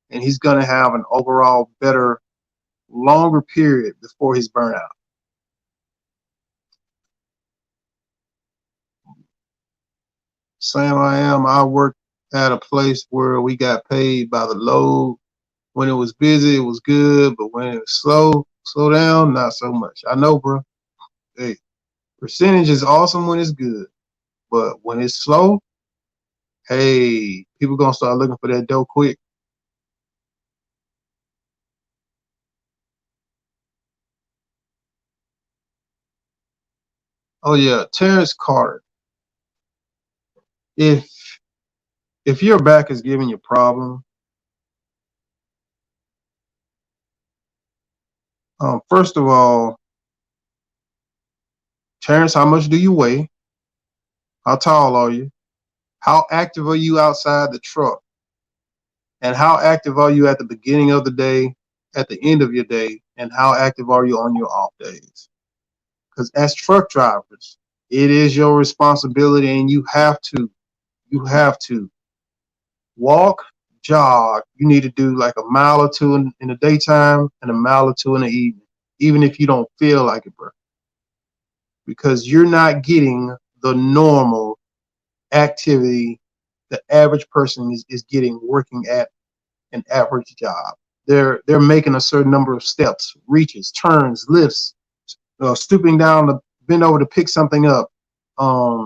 and he's gonna have an overall better, longer period before he's burnt out. Sam, I am. I worked at a place where we got paid by the load. When it was busy, it was good, but when it was slow down, not so much. I know, bro. Hey, percentage is awesome when it's good, but when it's slow, hey, people gonna start looking for that dough quick. Oh yeah, Terrence Carter. If if your back is giving you problem, first of all, Terrence, how much do you weigh? How tall are you? How active are you outside the truck? And how active are you at the beginning of the day, at the end of your day, and how active are you on your off days? Because as truck drivers, it is your responsibility, and you have to walk, jog. You need to do like a mile or two in the daytime and a mile or two in the evening, even if you don't feel like it, bro. Because you're not getting the normal activity the average person is getting working at an average job. They're making a certain number of steps, reaches, turns, lifts, stooping down to bend over to pick something up,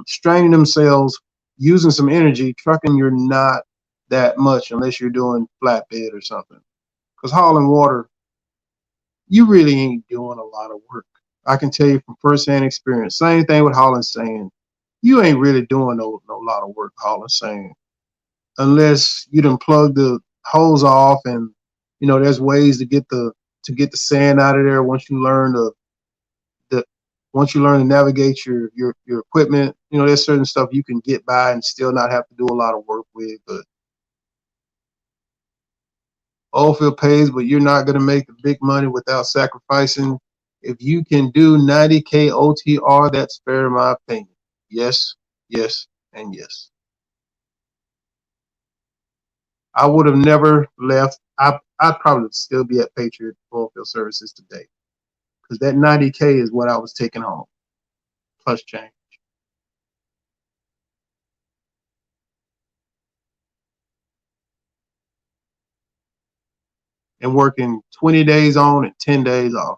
straining themselves, using some energy. Trucking, you're not that much unless you're doing flatbed or something. Because hauling water, you really ain't doing a lot of work. I can tell you from firsthand experience. Same thing with hauling sand. You ain't really doing no lot of work hauling sand unless you done plug the hose off, and there's ways to get the sand out of there once you learn the once you learn to navigate your equipment. There's certain stuff you can get by and still not have to do a lot of work with. But oilfield pays, but you're not going to make the big money without sacrificing. If you can do 90K OTR, that's fair in my opinion. Yes, yes, and yes. I would have never left. I'd probably still be at Patriot Oilfield Services today because that 90K is what I was taking home plus change, and working 20 days on and 10 days off.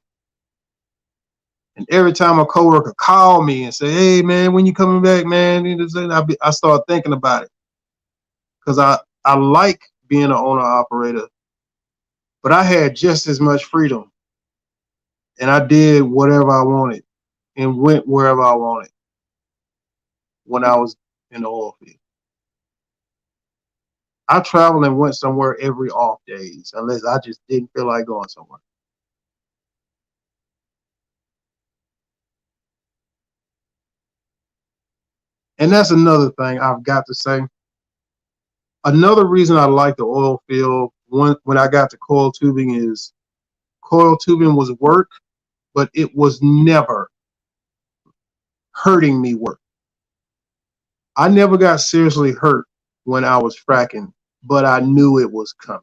And every time a coworker call me and say, "Hey man, when you coming back, man?" I start thinking about it because I like being an owner operator, but I had just as much freedom and I did whatever I wanted and went wherever I wanted when I was in the oil field. I traveled and went somewhere every off days unless I just didn't feel like going somewhere. And that's another thing I've got to say. Another reason I like the oil field when I got to coil tubing is coil tubing was work, but it was never hurting me work. I never got seriously hurt when I was fracking, but I knew it was coming.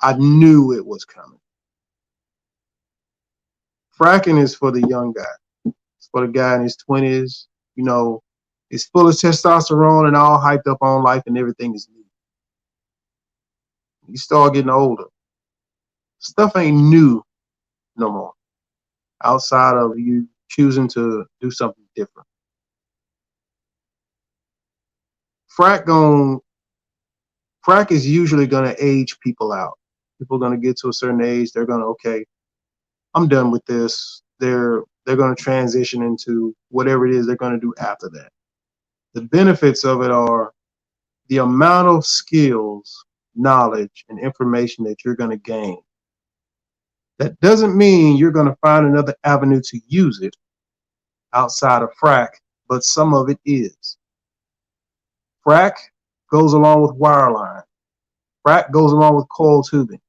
I knew it was coming. Fracking is for the young guy. It's for the guy in his 20s. You know, he's full of testosterone and all hyped up on life and everything is new. You start getting older. Stuff ain't new no more outside of you choosing to do something different. Frack gon' Frack is usually gonna age people out. People are gonna get to a certain age, they're gonna, okay, I'm done with this. They're gonna transition into whatever it is they're gonna do after that. The benefits of it are the amount of skills, knowledge, and information that you're gonna gain. That doesn't mean you're gonna find another avenue to use it outside of frack, but some of it is. Frack goes along with wireline. Frack goes along with coil tubing.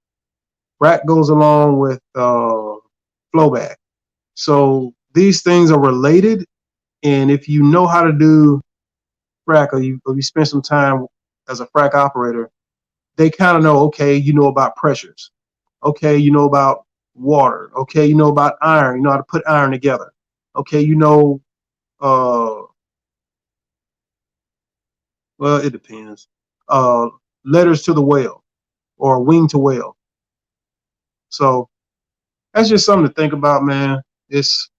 Frack goes along with flowback. So these things are related, and if you know how to do frack, or you spend some time as a frack operator, they kind of know, okay, you know about pressures. Okay, you know about water. Okay, you know about iron. You know how to put iron together. Okay, you know, well, it depends. Uh, letters to the whale or wing to whale. So that's just something to think about, man. It's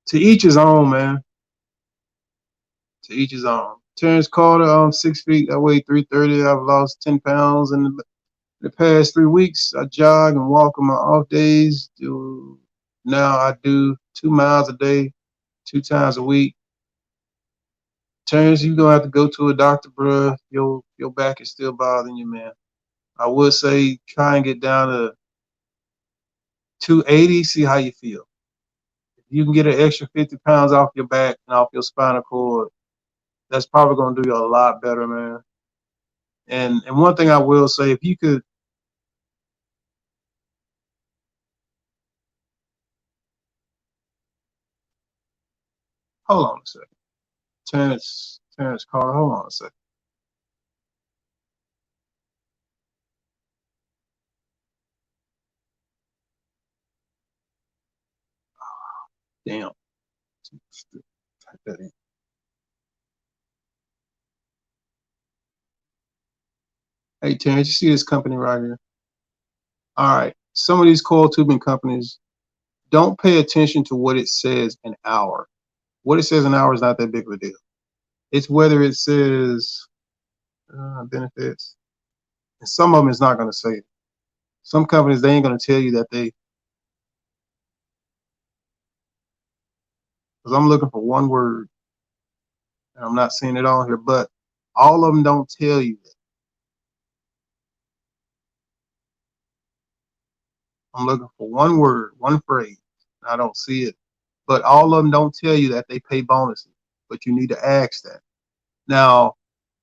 to each his own, man. To each his own. Terrence Carter, I'm 6 feet. I weigh 330. I've lost 10 pounds in the past 3 weeks. I jog and walk on my off days. Now I do 2 miles a day, 2 times a week. Terrence, you gonna have to go to a doctor, bruh. Your back is still bothering you, man. I would say try and get down to 280. See how you feel. If you can get an extra 50 pounds off your back and off your spinal cord, that's probably gonna do you a lot better, man. And one thing I will say, if you could, hold on a second. Terrence Carter, hold on a second. Damn. Type that in. Hey, Terrence, you see this company right here? All right. Some of these coil tubing companies don't pay attention to what it says an hour. What it says an hour is not that big of a deal. It's whether it says benefits. And some of them is not going to say it. Some companies, they ain't going to tell you that they, because I'm looking for one word and I'm not seeing it on here, but all of them don't tell you that. I'm looking for one word, one phrase. I don't see it. But all of them don't tell you that they pay bonuses, but you need to ask that. Now,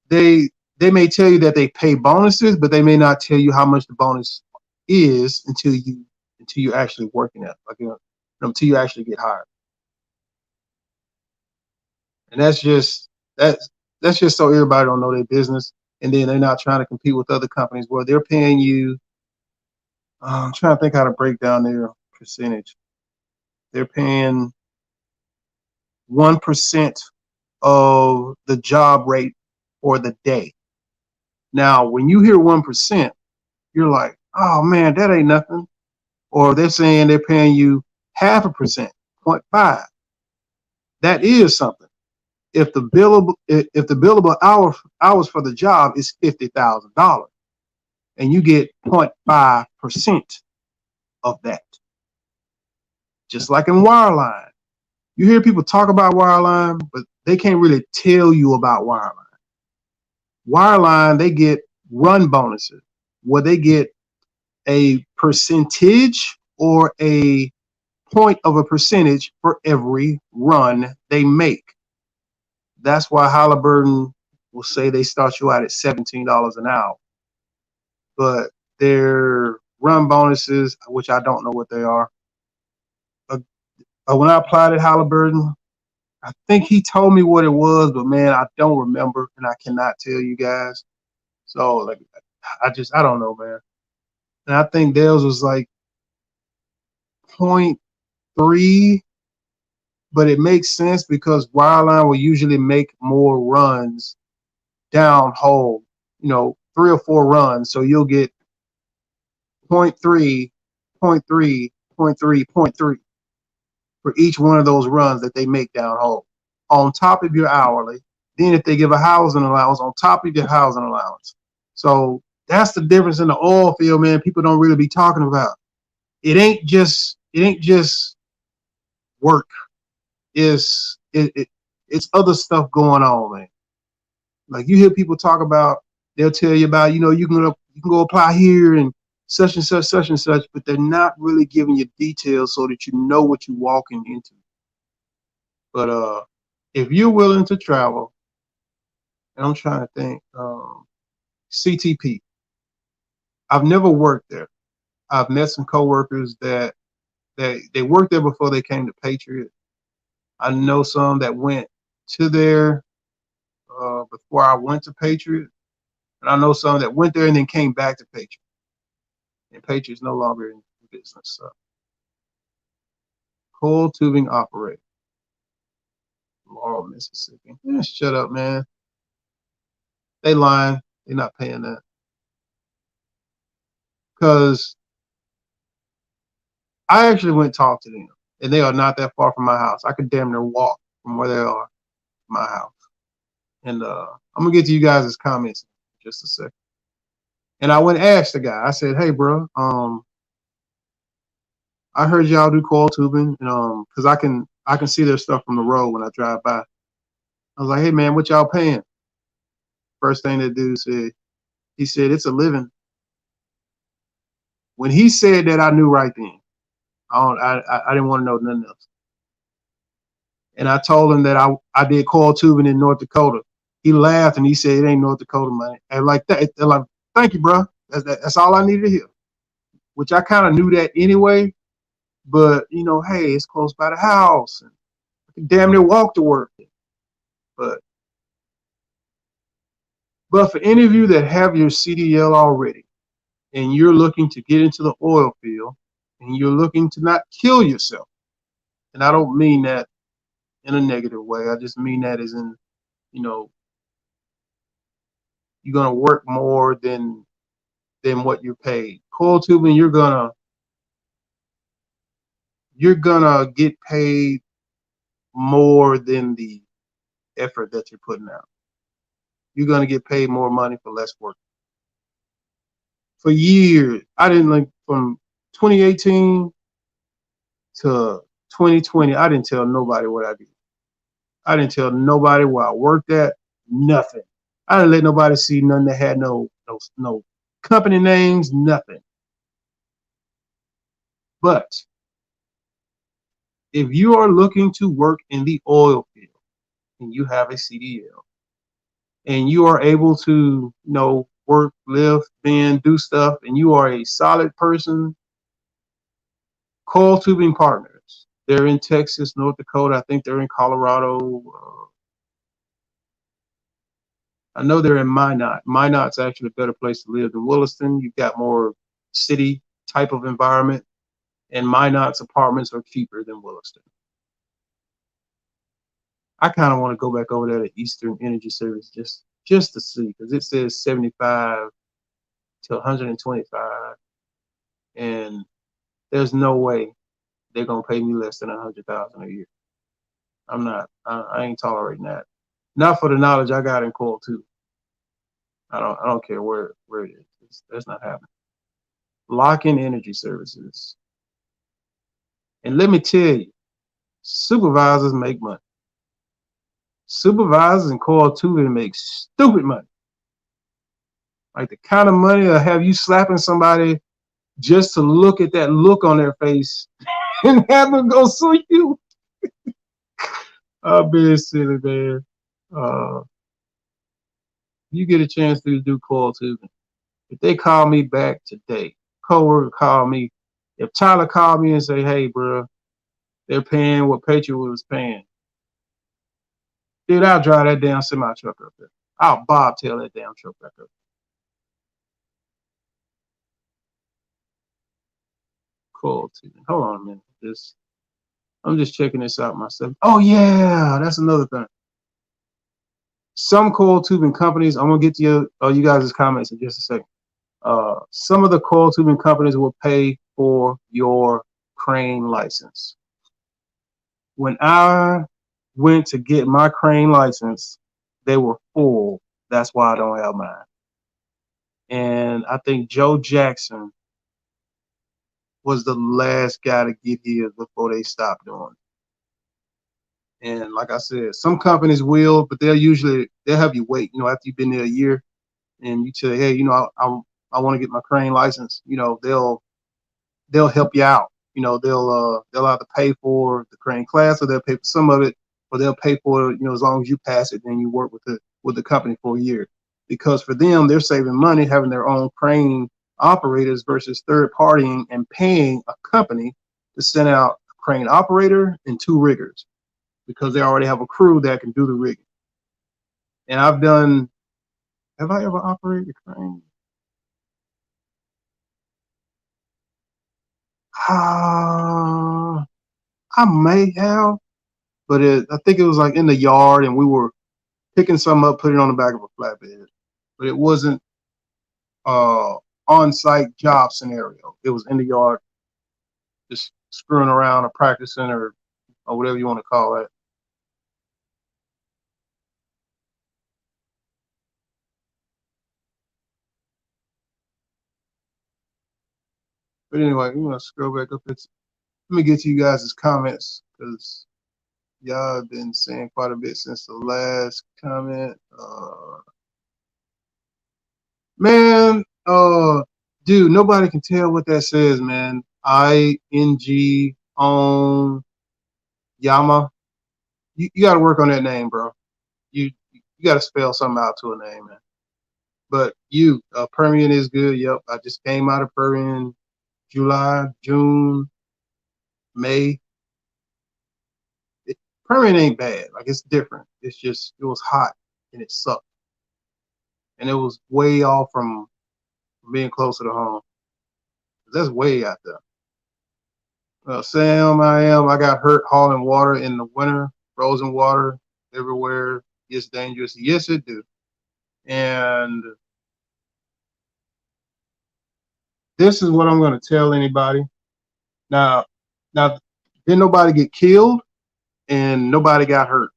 they may tell you that they pay bonuses, but they may not tell you how much the bonus is until you actually working at, like, until you actually get hired. And that's just so everybody don't know their business, and then they're not trying to compete with other companies where they're paying you. I'm trying to think how to break down their percentage. They're paying 1% of the job rate for the day. Now, when you hear 1%, you're like, oh man, that ain't nothing. Or they're saying they're paying you 0.5%, 0.5. That is something. If the billable hours for the job is $50,000 and you get 0.5%, of that. Just like in wireline. You hear people talk about wireline, but they can't really tell you about wireline. Wireline, they get run bonuses where they get a percentage or a point of a percentage for every run they make. That's why Halliburton will say they start you out at $17 an hour. But their run bonuses, which I don't know what they are. When I applied at Halliburton, I think he told me what it was, but man, I don't remember and I cannot tell you guys. So like, I don't know, man. And I think theirs was like point 0.3, but it makes sense because wireline will usually make more runs down hole, 3 or 4 runs. So you'll get point 0.3, point 0.3, point 0.3, point 0.3 for each one of those runs that they make down hole on top of your hourly. Then if they give a housing allowance on top of your housing allowance. So that's the difference in the oil field, man. People don't really be talking about. It ain't just work. It's other stuff going on, man. Like you hear people talk about, they'll tell you about, you can go apply here and such and such, such and such, but they're not really giving you details so that you know what you're walking into. But if you're willing to travel, and I'm trying to think, CTP. I've never worked there. I've met some coworkers that they worked there before they came to Patriot. I know some that went to there before I went to Patriot, and I know some that went there and then came back to Patriot. And Patriot's no longer in business. So, coil tubing operator, Laurel, Mississippi. Shut up, man. They lying. They're not paying that. Because I actually went and talked to them, and they are not that far from my house. I could damn near walk from where they are to my house. And I'm gonna get to you guys' comments in just a second. And I went and asked the guy. I said, "Hey, bro, I heard y'all do coil tubing, and because I can see their stuff from the road when I drive by." I was like, "Hey, man, what y'all paying?" First thing that dude said, he said, "It's a living." When he said that, I knew right then. I didn't want to know nothing else. And I told him that I did coil tubing in North Dakota. He laughed and he said, "It ain't North Dakota, man." And like that, they're like, "Thank you, bro. That's all I needed to hear." Which I kind of knew that anyway. But hey, it's close by the house, and I can damn near walk to work. But for any of you that have your CDL already, and you're looking to get into the oil field, and you're looking to not kill yourself, and I don't mean that in a negative way. I just mean that as in, you're gonna work more than what you're paid. Coil tubing, you're gonna get paid more than the effort that you're putting out. You're gonna get paid more money for less work. For years, I didn't like from 2018 to 2020. I didn't tell nobody what I did. I didn't tell nobody where I worked at. Nothing. I didn't let nobody see nothing that had no company names. Nothing. But if you are looking to work in the oil field and you have a CDL and you are able to, work, live, bend, do stuff, and you are a solid person, coil tubing partners. They're in Texas, North Dakota. I think they're in Colorado. I know they're in Minot. Minot's actually a better place to live than Williston. You've got more city type of environment, and Minot's apartments are cheaper than Williston. I kind of want to go back over there to Eastern Energy Service just to see, because it says 75 to 125, and there's no way they're gonna pay me less than $100,000 a year. I'm not. I ain't tolerating that. Not for the knowledge I got in coil too. I don't care where it is. That's not happening. Lock-in Energy Services. And let me tell you, supervisors make money. Supervisors and coil tubing make stupid money. Like the kind of money to have you slapping somebody just to look at that look on their face and have them go sue you. I'm being silly, man. You get a chance to do coil tubing. If they call me back today, coworker call me. If Tyler called me and say, "Hey, bro, they're paying what Patriot was paying," dude, I'll drive that damn semi truck up there. I'll bobtail that damn truck back up. Coil tubing. Hold on a minute. I'm just checking this out myself. Oh yeah, that's another thing. Some coil tubing companies. I'm gonna get to you guys' comments in just a second. Some of the coil tubing companies will pay for your crane license. When I went to get my crane license, they were full. That's why I don't have mine. And I think Joe Jackson was the last guy to get his before they stopped doing it. And like I said, some companies will, but they'll have you wait. After you've been there a year, and you say, hey, I want to get my crane license. They'll help you out. They'll have to pay for the crane class, or they'll pay for some of it, or they'll pay for it, as long as you pass it, then you work with the company for a year. Because for them, they're saving money having their own crane operators versus third partying and paying a company to send out a crane operator and 2 riggers, because they already have a crew that can do the rigging. And have I ever operated a crane? I may have, but I think it was like in the yard, and we were picking something up, putting it on the back of a flatbed. But it wasn't on-site job scenario. It was in the yard, just screwing around or practicing or whatever you want to call it. But anyway, we're gonna scroll back up. Let me get to you guys' comments, because y'all have been saying quite a bit since the last comment. Man, dude, nobody can tell what that says, man. ING on Yama. You got to work on that name, bro. You got to spell something out to a name, man. But Permian is good. Yep, I just came out of Permian July, June, May. Permian ain't bad. Like, it's different. It's just, it was hot and it sucked. And it was way off from being closer to home. That's way out there. Sam, I got hurt hauling water in the winter, frozen water everywhere. It's dangerous. Yes, it do. And this is what I'm going to tell anybody. Now, didn't nobody get killed and nobody got hurt.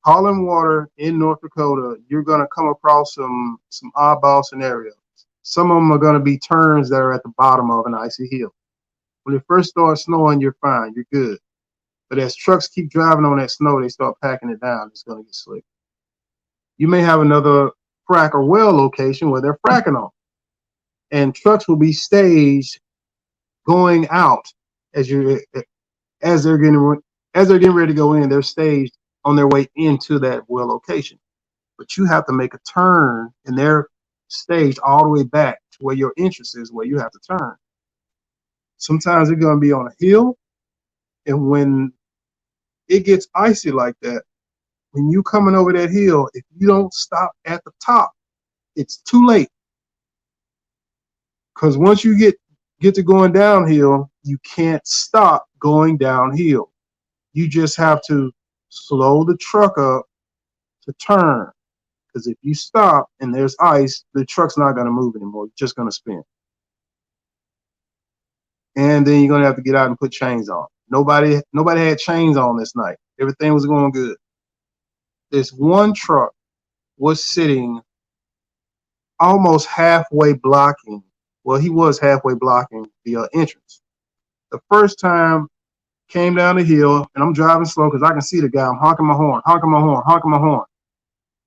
Hauling water in North Dakota, you're going to come across some oddball scenarios. Some of them are going to be turns that are at the bottom of an icy hill. When it first starts snowing, you're fine. You're good. But as trucks keep driving on that snow, they start packing it down. It's going to get slick. You may have another frack or well location where they're fracking on, and trucks will be staged going out as they're getting ready to go in. They're staged on their way into that well location. But you have to make a turn, and they're staged all the way back to where your entrance is, where you have to turn. Sometimes they're going to be on a hill, and when it gets icy like that, when you coming over that hill, if you don't stop at the top, it's too late. Because once you get to going downhill, you can't stop going downhill. You just have to slow the truck up to turn. Because if you stop and there's ice, the truck's not going to move anymore. It's just going to spin. And then you're going to have to get out and put chains on. Nobody had chains on this night. Everything was going good. This one truck was sitting almost halfway blocking. Well, he was halfway blocking the entrance. The first time came down the hill, and I'm driving slow because I can see the guy. I'm honking my horn, honking my horn, honking my horn.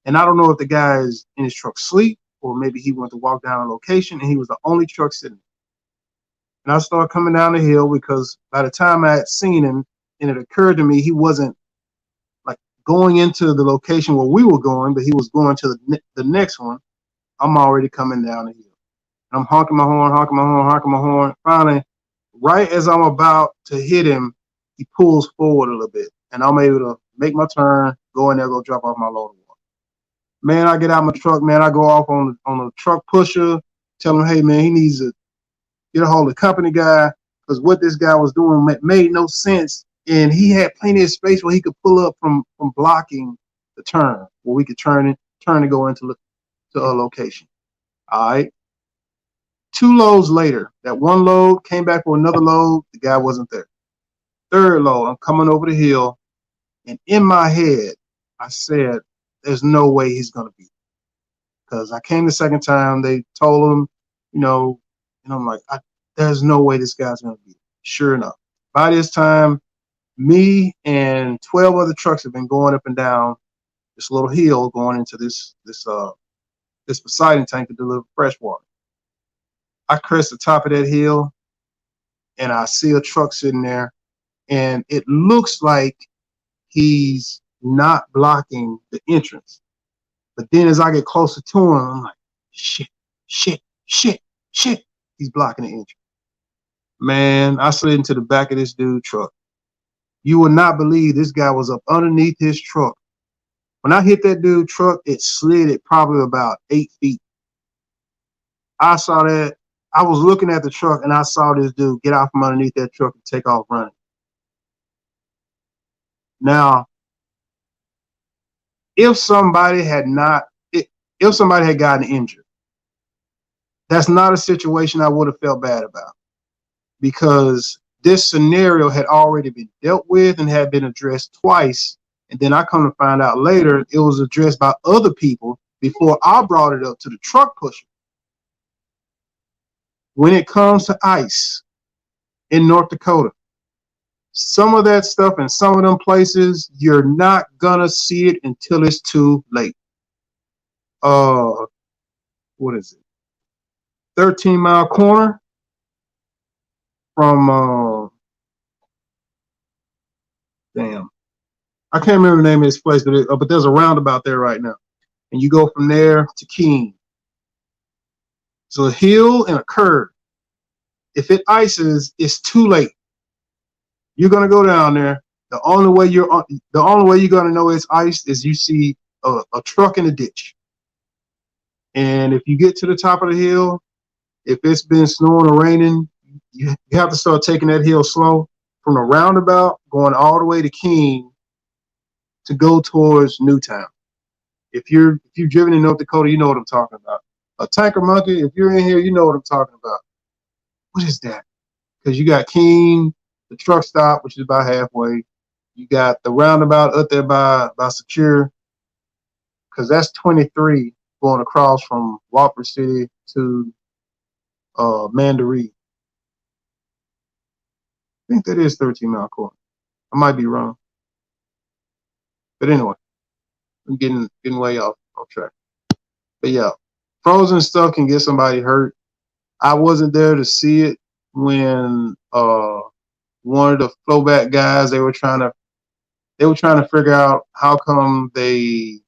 And I don't know if the guy is in his truck asleep or maybe he went to walk down a location and he was the only truck sitting. And I started coming down the hill because by the time I had seen him, and it occurred to me he wasn't like going into the location where we were going, but he was going to the next one. I'm already coming down the hill. And I'm honking my horn, honking my horn, honking my horn. Finally, right as I'm about to hit him, he pulls forward a little bit. And I'm able to make my turn, go in there, go drop off my load of water. Man, I get out my truck, man. I go off on the truck pusher, tell him, hey, man, he needs to get a hold of the company guy because what this guy was doing made no sense. And he had plenty of space where he could pull up from blocking the turn, where we could turn and go into a location. All right. 2 loads later, that one load came back with another load. The guy wasn't there. 3rd load, I'm coming over the hill. And in my head, I said, there's no way he's going to be. Because I came the second time, they told him, and I'm like, there's no way this guy's going to be. Sure enough. By this time, me and 12 other trucks have been going up and down this little hill going into this Poseidon tank to deliver fresh water. I crest the top of that hill and I see a truck sitting there, and it looks like he's not blocking the entrance. But then as I get closer to him, I'm like, shit. He's blocking the entrance. Man, I slid into the back of this dude's truck. You will not believe this guy was up underneath his truck. When I hit that dude's truck, it slid at probably about 8 feet. I saw that. I was looking at the truck and I saw this dude get out from underneath that truck and take off running. Now, if somebody had gotten injured, that's not a situation I would have felt bad about, because this scenario had already been dealt with and had been addressed twice. And then I come to find out later it was addressed by other people before I brought it up to the truck pusher. When it comes to ice in North Dakota, some of that stuff in some of them places, you're not gonna see it until it's too late. What is it? 13 Mile Corner from I can't remember the name of this place, but there's a roundabout there right now, and you go from there to Keene. So a hill and a curve. If it ices, it's too late. You're gonna go down there. The only way you're gonna know it's iced is you see a truck in a ditch. And if you get to the top of the hill, if it's been snowing or raining, you have to start taking that hill slow from the roundabout going all the way to Keene to go towards Newtown. If you've driven in North Dakota, you know what I'm talking about. A tanker monkey, if you're in here, you know what I'm talking about. What is that? Because you got Keene, the truck stop, which is about halfway. You got the roundabout up there by Secure, because that's 23 going across from Whopper City to Mandaree. I think that is 13 Mile Corner. I might be wrong. But anyway, I'm getting way off track. But yeah, frozen stuff can get somebody hurt. I wasn't there to see it when one of the flowback guys, they were trying to figure out how come they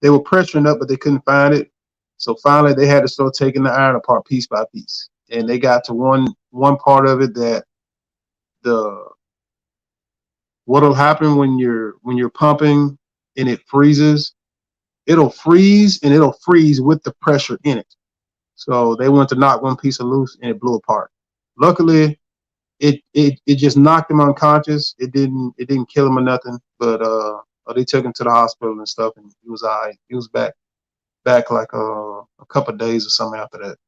were pressuring up, but they couldn't find it. So finally they had to start taking the iron apart piece by piece. And they got to one part of it that what'll happen when you're pumping and it freezes, it'll freeze and it'll freeze with the pressure in it. So they went to knock one piece of loose and it blew apart. Luckily, it just knocked him unconscious. It didn't kill him or nothing, but they took him to the hospital and stuff, and he was all right. He was back like a couple of days or something after that.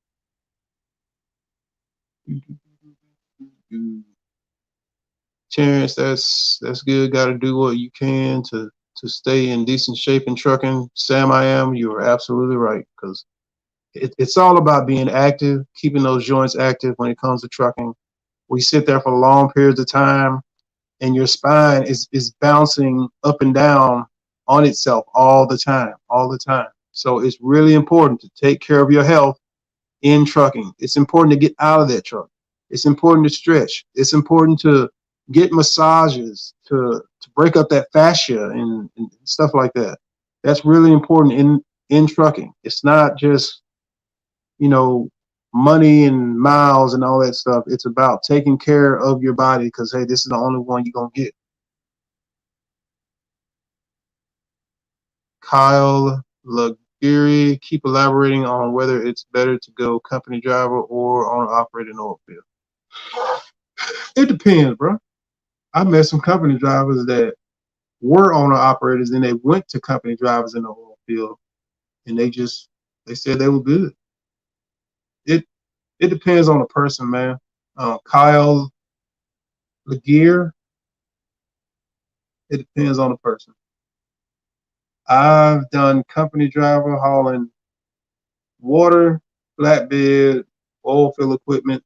Terrence, that's good. Got to do what you can to stay in decent shape in trucking. Sam, you are absolutely right, because it's all about being active, keeping those joints active when it comes to trucking. where you sit there for long periods of time and your spine is bouncing up and down on itself all the time, all the time. So it's really important to take care of your health in trucking. It's important to get out of that truck. It's important to stretch. It's important to get massages to break up that fascia and stuff like that. That's really important in trucking. It's not just, you know, money and miles and all that stuff. It's about taking care of your body because, hey, this is the only one you're going to get. Kyle Laguerre, keep elaborating on whether it's better to go company driver or owner operator in the oil field. It depends, bro. I met some company drivers that were owner operators and they went to company drivers in the oil field and they said they were good. It depends on the person, man. Kyle Laguerre, it depends on the person. I've done company driver hauling water, flatbed, oil field equipment.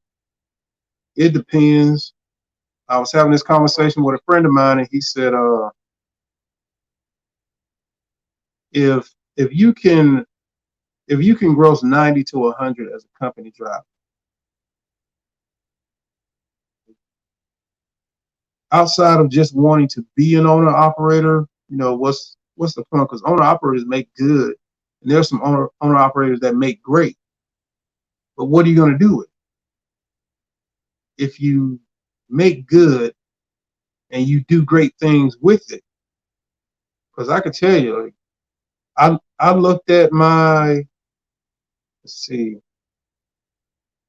It depends. I was having this conversation with a friend of mine, and he said, if you can gross 90 to 100 as a company driver, outside of just wanting to be an owner operator, you know, what's the point? Because owner operators make good, and there's some owner operators that make great. But what are you going to do with it? If you make good and you do great things with it? Because I can tell you, like, I looked at my, let's see,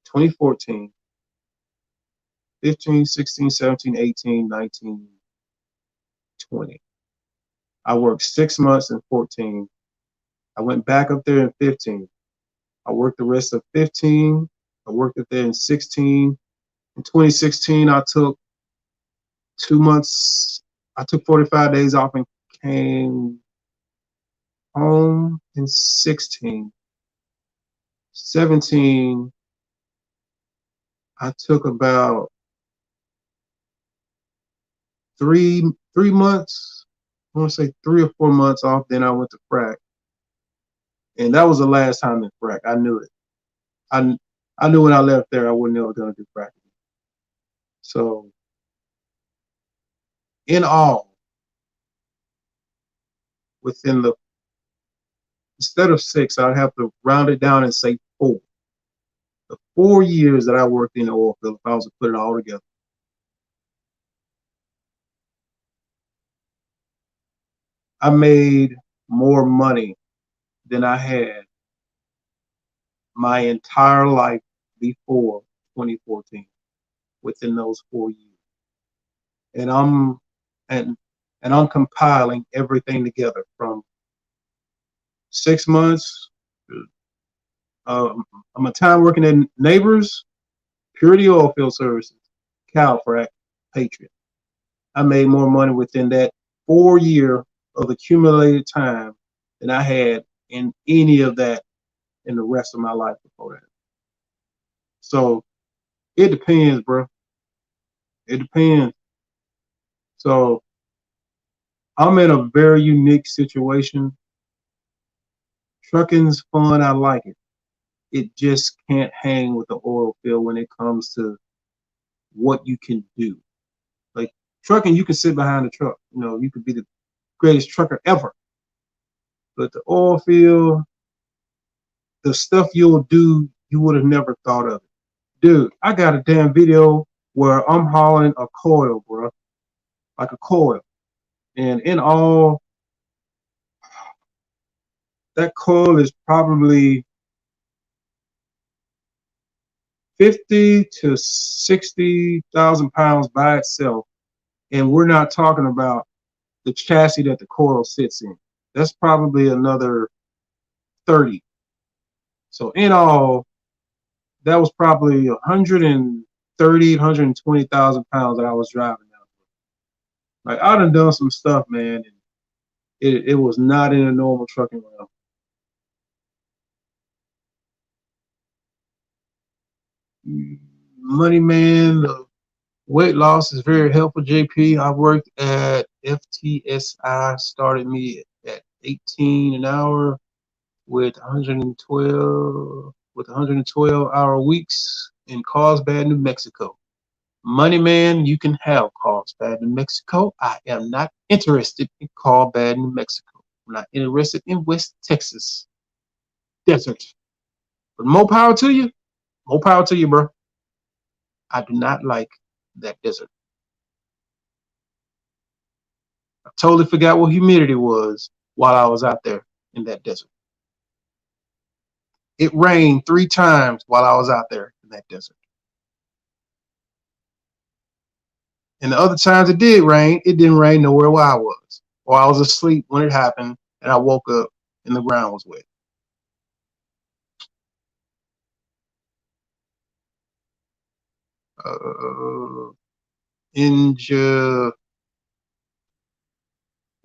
2014, 15, 16, 17, 18, 19, 20. I worked 6 months in 14. I went back up there in 15. I worked the rest of 15. I worked up there in 16. In 2016, I took 2 months. I took 45 days off and came home in 16. 17, I took about three months. I want to say 3 or 4 months off. Then I went to frac, and that was the last time in frac. I knew it. I knew when I left there I wasn't ever gonna do frac again. So in all, within the instead of 6, I'd have to round it down and say 4. The 4 years that I worked in the oil field, if I was to put it all together, I made more money than I had my entire life before 2014 within those 4 years. And and I'm compiling everything together from 6 months. I'm a time working at Neighbors, Purity Oilfield Services, Calfrac, Patriot. I made more money within that 4 year of accumulated time than I had in any of that in the rest of my life before that. So it depends, bro. It depends. So I'm in a very unique situation. Trucking's fun. I like it. It just can't hang with the oil field when it comes to what you can do. Like trucking, you can sit behind the truck. You know, you could be the greatest trucker ever. But the oil field, the stuff you'll do, you would have never thought of it. Dude, I got a damn video where I'm hauling a coil, bro. Like a coil. And in all, that coil is probably 50 to 60,000 pounds by itself. And we're not talking about the chassis that the coil sits in. That's probably another 30. So in all, that was probably 130, 120,000 pounds that I was driving now. Like I done some stuff, man, and it was not in a normal trucking realm. Money man, Weight loss is very helpful, JP. I worked at FTSI, started me at 18 an hour with 112 hour weeks in Carlsbad, New Mexico. Money man, you can have Carlsbad, New Mexico. I am not interested in Carlsbad, New Mexico. I'm not interested in West Texas desert. But more power to you. More power to you, bro. I do not like that desert. I totally forgot what humidity was while I was out there in that desert. It rained 3 times while I was out there in that desert. And the other times it did rain, it didn't rain nowhere where I was. Or I was asleep when it happened and I woke up and the ground was wet. Uh, Inja,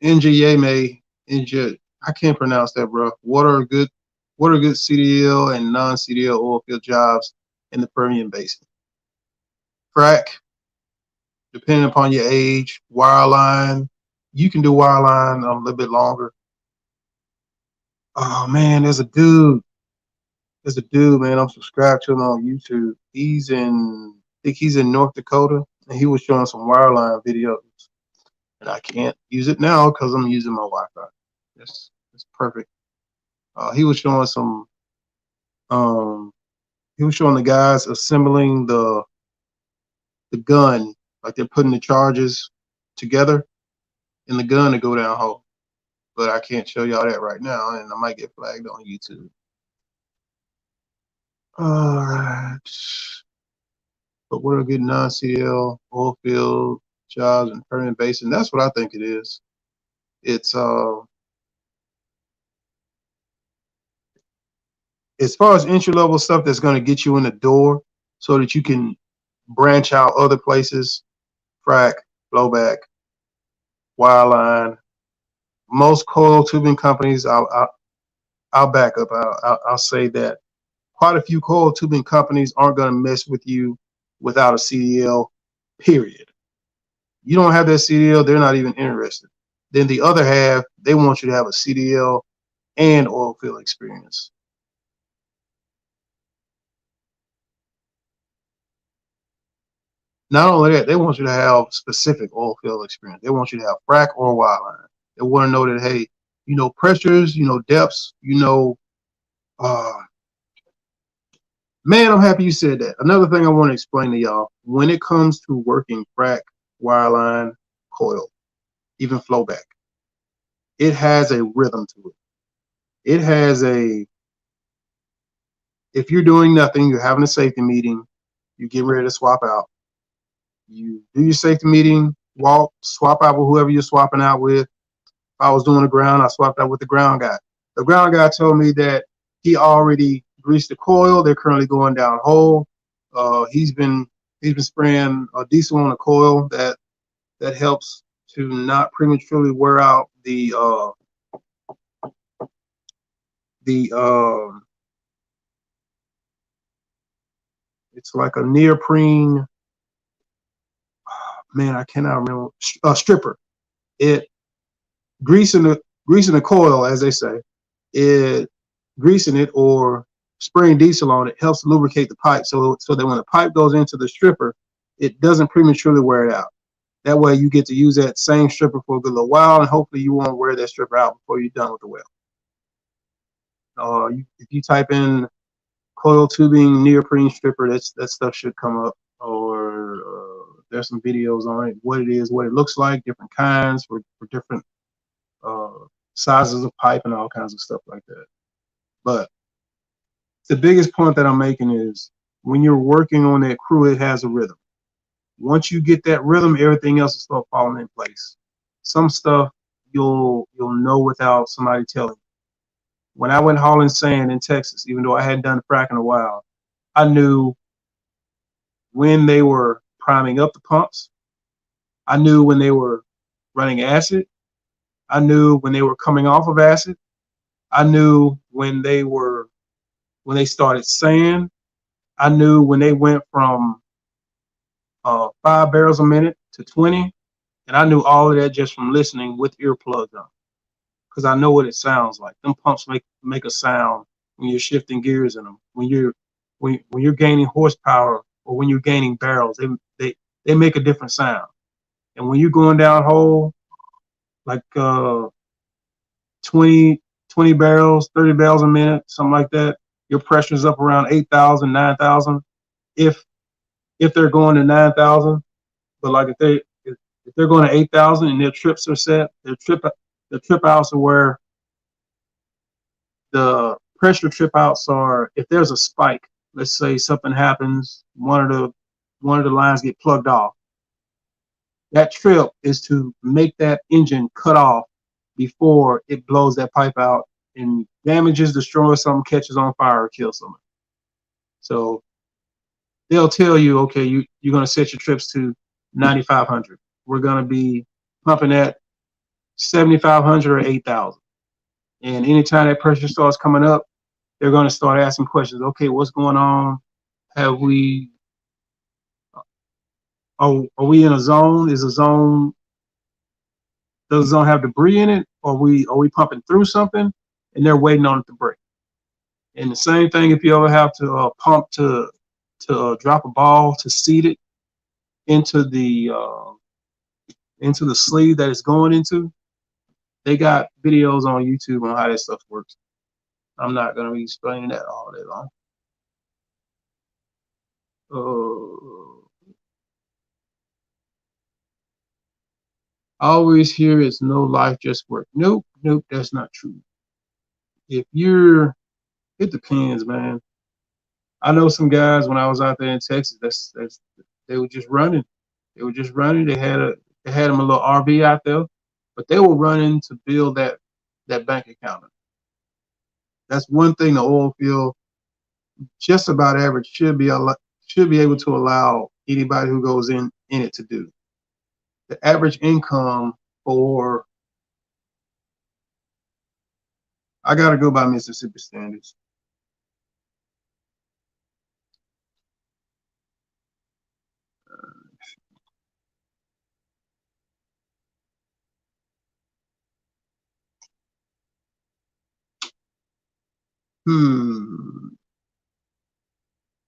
Injayame, Inja, I can't pronounce that, bro. What are good CDL and non-CDL oil field jobs in the Permian Basin? Frack, depending upon your age, wireline. You can do wireline a little bit longer. Oh man, there's a dude, man. I'm subscribed to him on YouTube. I think he's in North Dakota, and he was showing some wireline videos. And I can't use it now because I'm using my Wi-Fi. That's perfect. He was showing some. Um, he was showing the guys assembling the gun, like they're putting the charges together in the gun to go down hole. But I can't show y'all that right now, and I might get flagged on YouTube. All right. But what are good non-CDL oil field jobs in Permian Basin? That's what I think it is. It's as far as entry level stuff that's going to get you in the door, so that you can branch out other places. Frack, blowback, wireline. Most coil tubing companies, I'll back up. I'll say that quite a few coil tubing companies aren't going to mess with you without a CDL. Period. You don't have that CDL, they're not even interested. Then the other half, they want you to have a CDL and oil field experience. Not only that, they want you to have specific oil field experience. They want you to have frac or wireline. They want to know that, hey, you know pressures, you know depths, uh, man, I'm happy you said that. Another thing I want to explain to y'all, when it comes to working frac, wireline, coil, even flowback, it has a rhythm to it. It has if you're doing nothing, you're having a safety meeting, you get ready to swap out. You do your safety meeting, walk, swap out with whoever you're swapping out with. If I was doing the ground, I swapped out with the ground guy. The ground guy told me that he already greased the coil. They're currently going down hole. He's been spraying diesel on the coil that helps to not prematurely wear out the it's like a neoprene, man, I cannot remember, stripper. It greasing the coil, as they say. It greasing it or spraying diesel on it helps lubricate the pipe, so that when the pipe goes into the stripper, it doesn't prematurely wear it out. That way you get to use that same stripper for a good little while, and hopefully you won't wear that stripper out before you're done with the well. If you type in coil tubing neoprene stripper, that stuff should come up. Or there's some videos on it, what it is, what it looks like, different kinds for different uh, sizes of pipe and all kinds of stuff like that. But the biggest point that I'm making is when you're working on that crew, it has a rhythm. Once you get that rhythm, everything else will start falling in place. Some stuff you'll know without somebody telling you. When I went hauling sand in Texas, even though I hadn't done frac in a while, I knew when they were priming up the pumps. I knew when they were running acid. I knew when they were coming off of acid. I knew when they started sand. I knew when they went from 5 barrels a minute to 20. And I knew all of that just from listening with earplugs on, because I know what it sounds like. Them pumps make a sound when you're shifting gears in them. When you're gaining horsepower or when you're gaining barrels, they make a different sound. And when you're going down hole, like 20, 20 barrels, 30 barrels a minute, something like that, your pressure's up around 8,000, 9,000. If they're going to 9,000, but like if they're going to 8,000 and their trips are set, their trip outs are where the pressure trip outs are. If there's a spike, let's say something happens, one of the lines get plugged off. That trip is to make that engine cut off before it blows that pipe out and damages, destroys something, catches on fire, or kills someone. So they'll tell you, okay, you're going to set your trips to 9,500. We're going to be pumping at 7,500 or 8,000. And anytime that pressure starts coming up, they're going to start asking questions. Okay, what's going on? Have we, are we in a zone? Does the zone have debris in it? Are we pumping through something? And they're waiting on it to break. And the same thing if you ever have to pump to drop a ball to seed it into the sleeve that it's going into. They got videos on YouTube on how that stuff works. I'm not gonna be explaining that all day long. I always hear it's no life, just work. Nope, that's not true. If you're, it depends, man. I know some guys when I was out there in Texas. That's they were just running. They were just running. They had them a little RV out there, but they were running to build that bank account. That's one thing the oil field, just about average, should be able to allow anybody who goes in it to do. The average income for, I gotta go by Mississippi standards.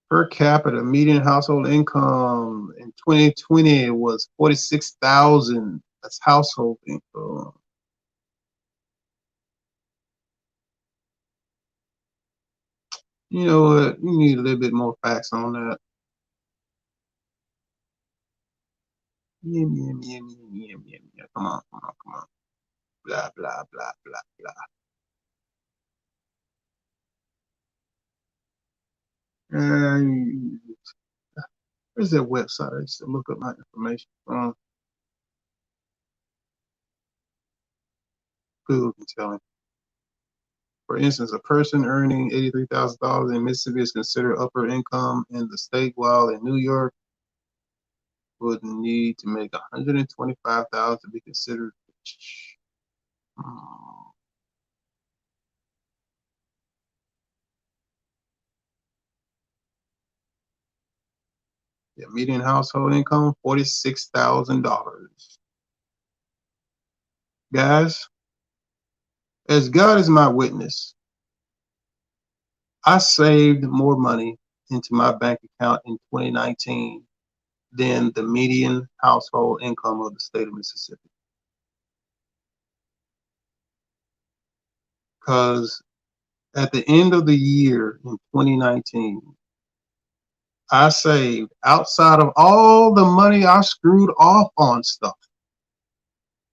Per capita median household income in 2020 was 46,000. That's household income. You know what? You need a little bit more facts on that. Yeah. Come on. Blah, blah, blah, blah, blah. And where's that website? I used to look up my information from. Google can tell me. For instance, a person earning $83,000 in Mississippi is considered upper income in the state, while in New York would need to make $125,000 to be considered rich. Yeah, median household income $46,000. Guys, as God is my witness, I saved more money into my bank account in 2019 than the median household income of the state of Mississippi. Because at the end of the year in 2019, I saved, outside of all the money I screwed off on stuff,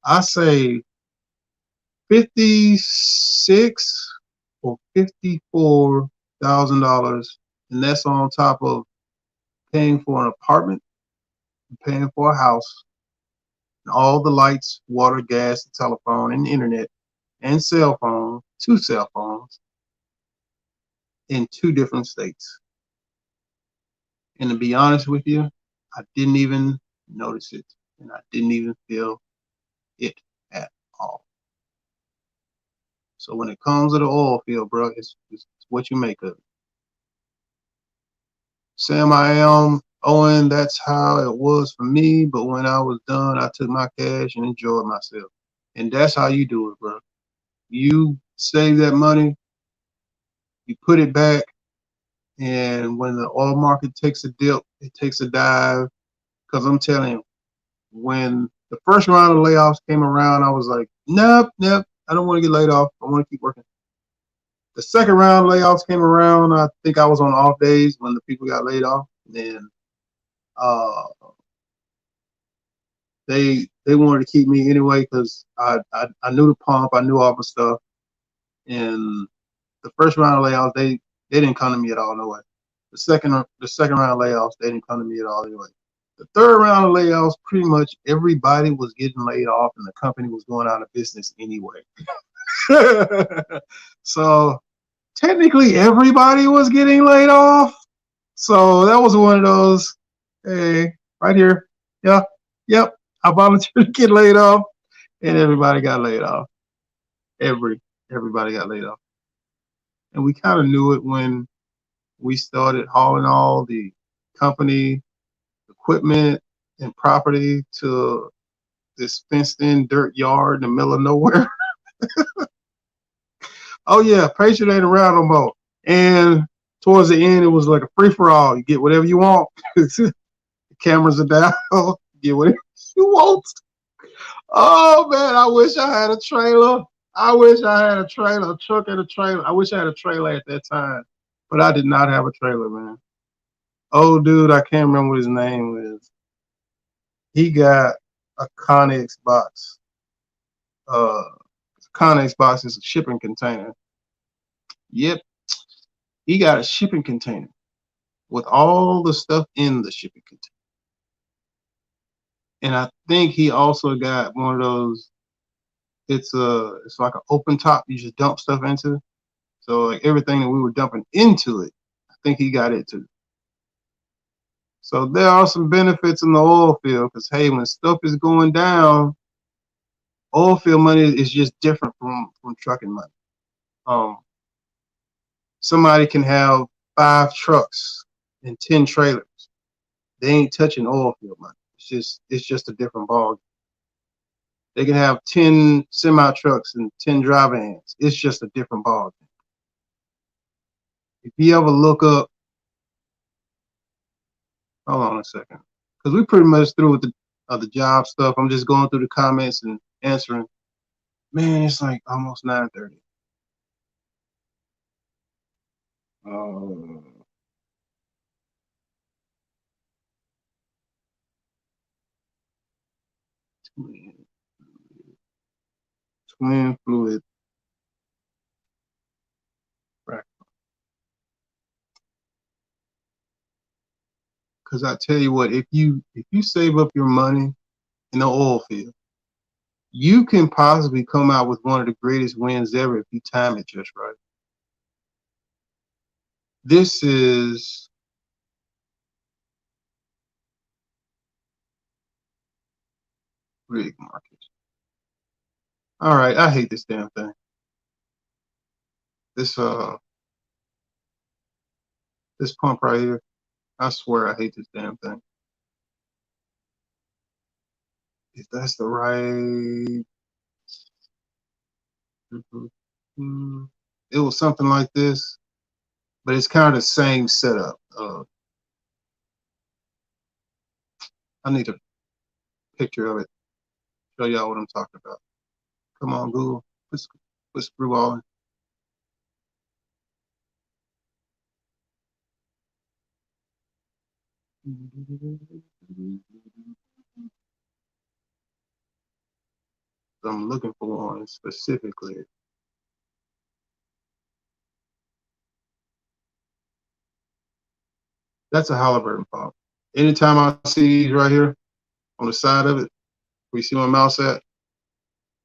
I saved 56 or $54,000, and that's on top of paying for an apartment, paying for a house, and all the lights, water, gas, telephone, and internet, and cell phone, 2 cell phones in 2 different states. And to be honest with you, I didn't even notice it, and I didn't even feel it at all. So when it comes to the oil field, bro, it's what you make of it. Sam, I am Oh, and that's how it was for me. But when I was done, I took my cash and enjoyed myself. And that's how you do it, bro. You save that money, you put it back, and when the oil market takes a dip, it takes a dive. Because I'm telling you, when the first round of layoffs came around, I was like, nope, nope, I don't want to get laid off. I want to keep working. The second round of layoffs came around. I think I was on off days when the people got laid off. And uh, they wanted to keep me anyway because I knew the pump, I knew all the stuff. And the first round of layoffs, they didn't come to me at all, no way. The second round of layoffs, they didn't come to me at all anyway. The third round of layoffs, pretty much everybody was getting laid off, and the company was going out of business anyway. So technically, everybody was getting laid off. So that was one of those. Hey, right here. Yeah, yep. I volunteered to get laid off, and everybody got laid off. Everybody got laid off, and we kind of knew it when we started hauling all the company equipment and property to this fenced-in dirt yard in the middle of nowhere. Oh yeah, patient ain't around no more. And towards the end, it was like a free-for-all. You get whatever you want. The cameras are down. You get whatever you want. Oh man, I wish I had a trailer. I wish I had a trailer, a truck and a trailer. I wish I had a trailer at that time, but I did not have a trailer, man. Oh, dude, I can't remember what his name is. He got a Connex box. Uh, Connex box is a shipping container. Yep, he got a shipping container with all the stuff in the shipping container. And I think he also got one of those. It's like an open top. You just dump stuff into. So like everything that we were dumping into it, I think he got it too. So there are some benefits in the oil field because hey, when stuff is going down, oil field money is just different from trucking money. Um, Somebody can have 5 trucks and 10 trailers. They ain't touching oil field money. It's just a different ball. They can have 10 semi trucks and 10 dry vans. It's just a different ball. If you ever look up, hold on a second, because we pretty much through with the job stuff. I'm just going through the comments and answering. Man, it's like almost 9:30. Uh, twin fluid frac. Because I tell you what, if you save up your money in the oil field, you can possibly come out with one of the greatest wins ever if you time it just right. This is rig market. All right, I hate this damn thing. This this pump right here. I swear I hate this damn thing. If that's the right, it was something like this, but it's kind of the same setup. I need a picture of it. Show y'all what I'm talking about. Come on, Google. Put screw all in. I'm looking for one specifically. That's a Halliburton pump. Anytime I see these right here on the side of it, where you see my mouse at,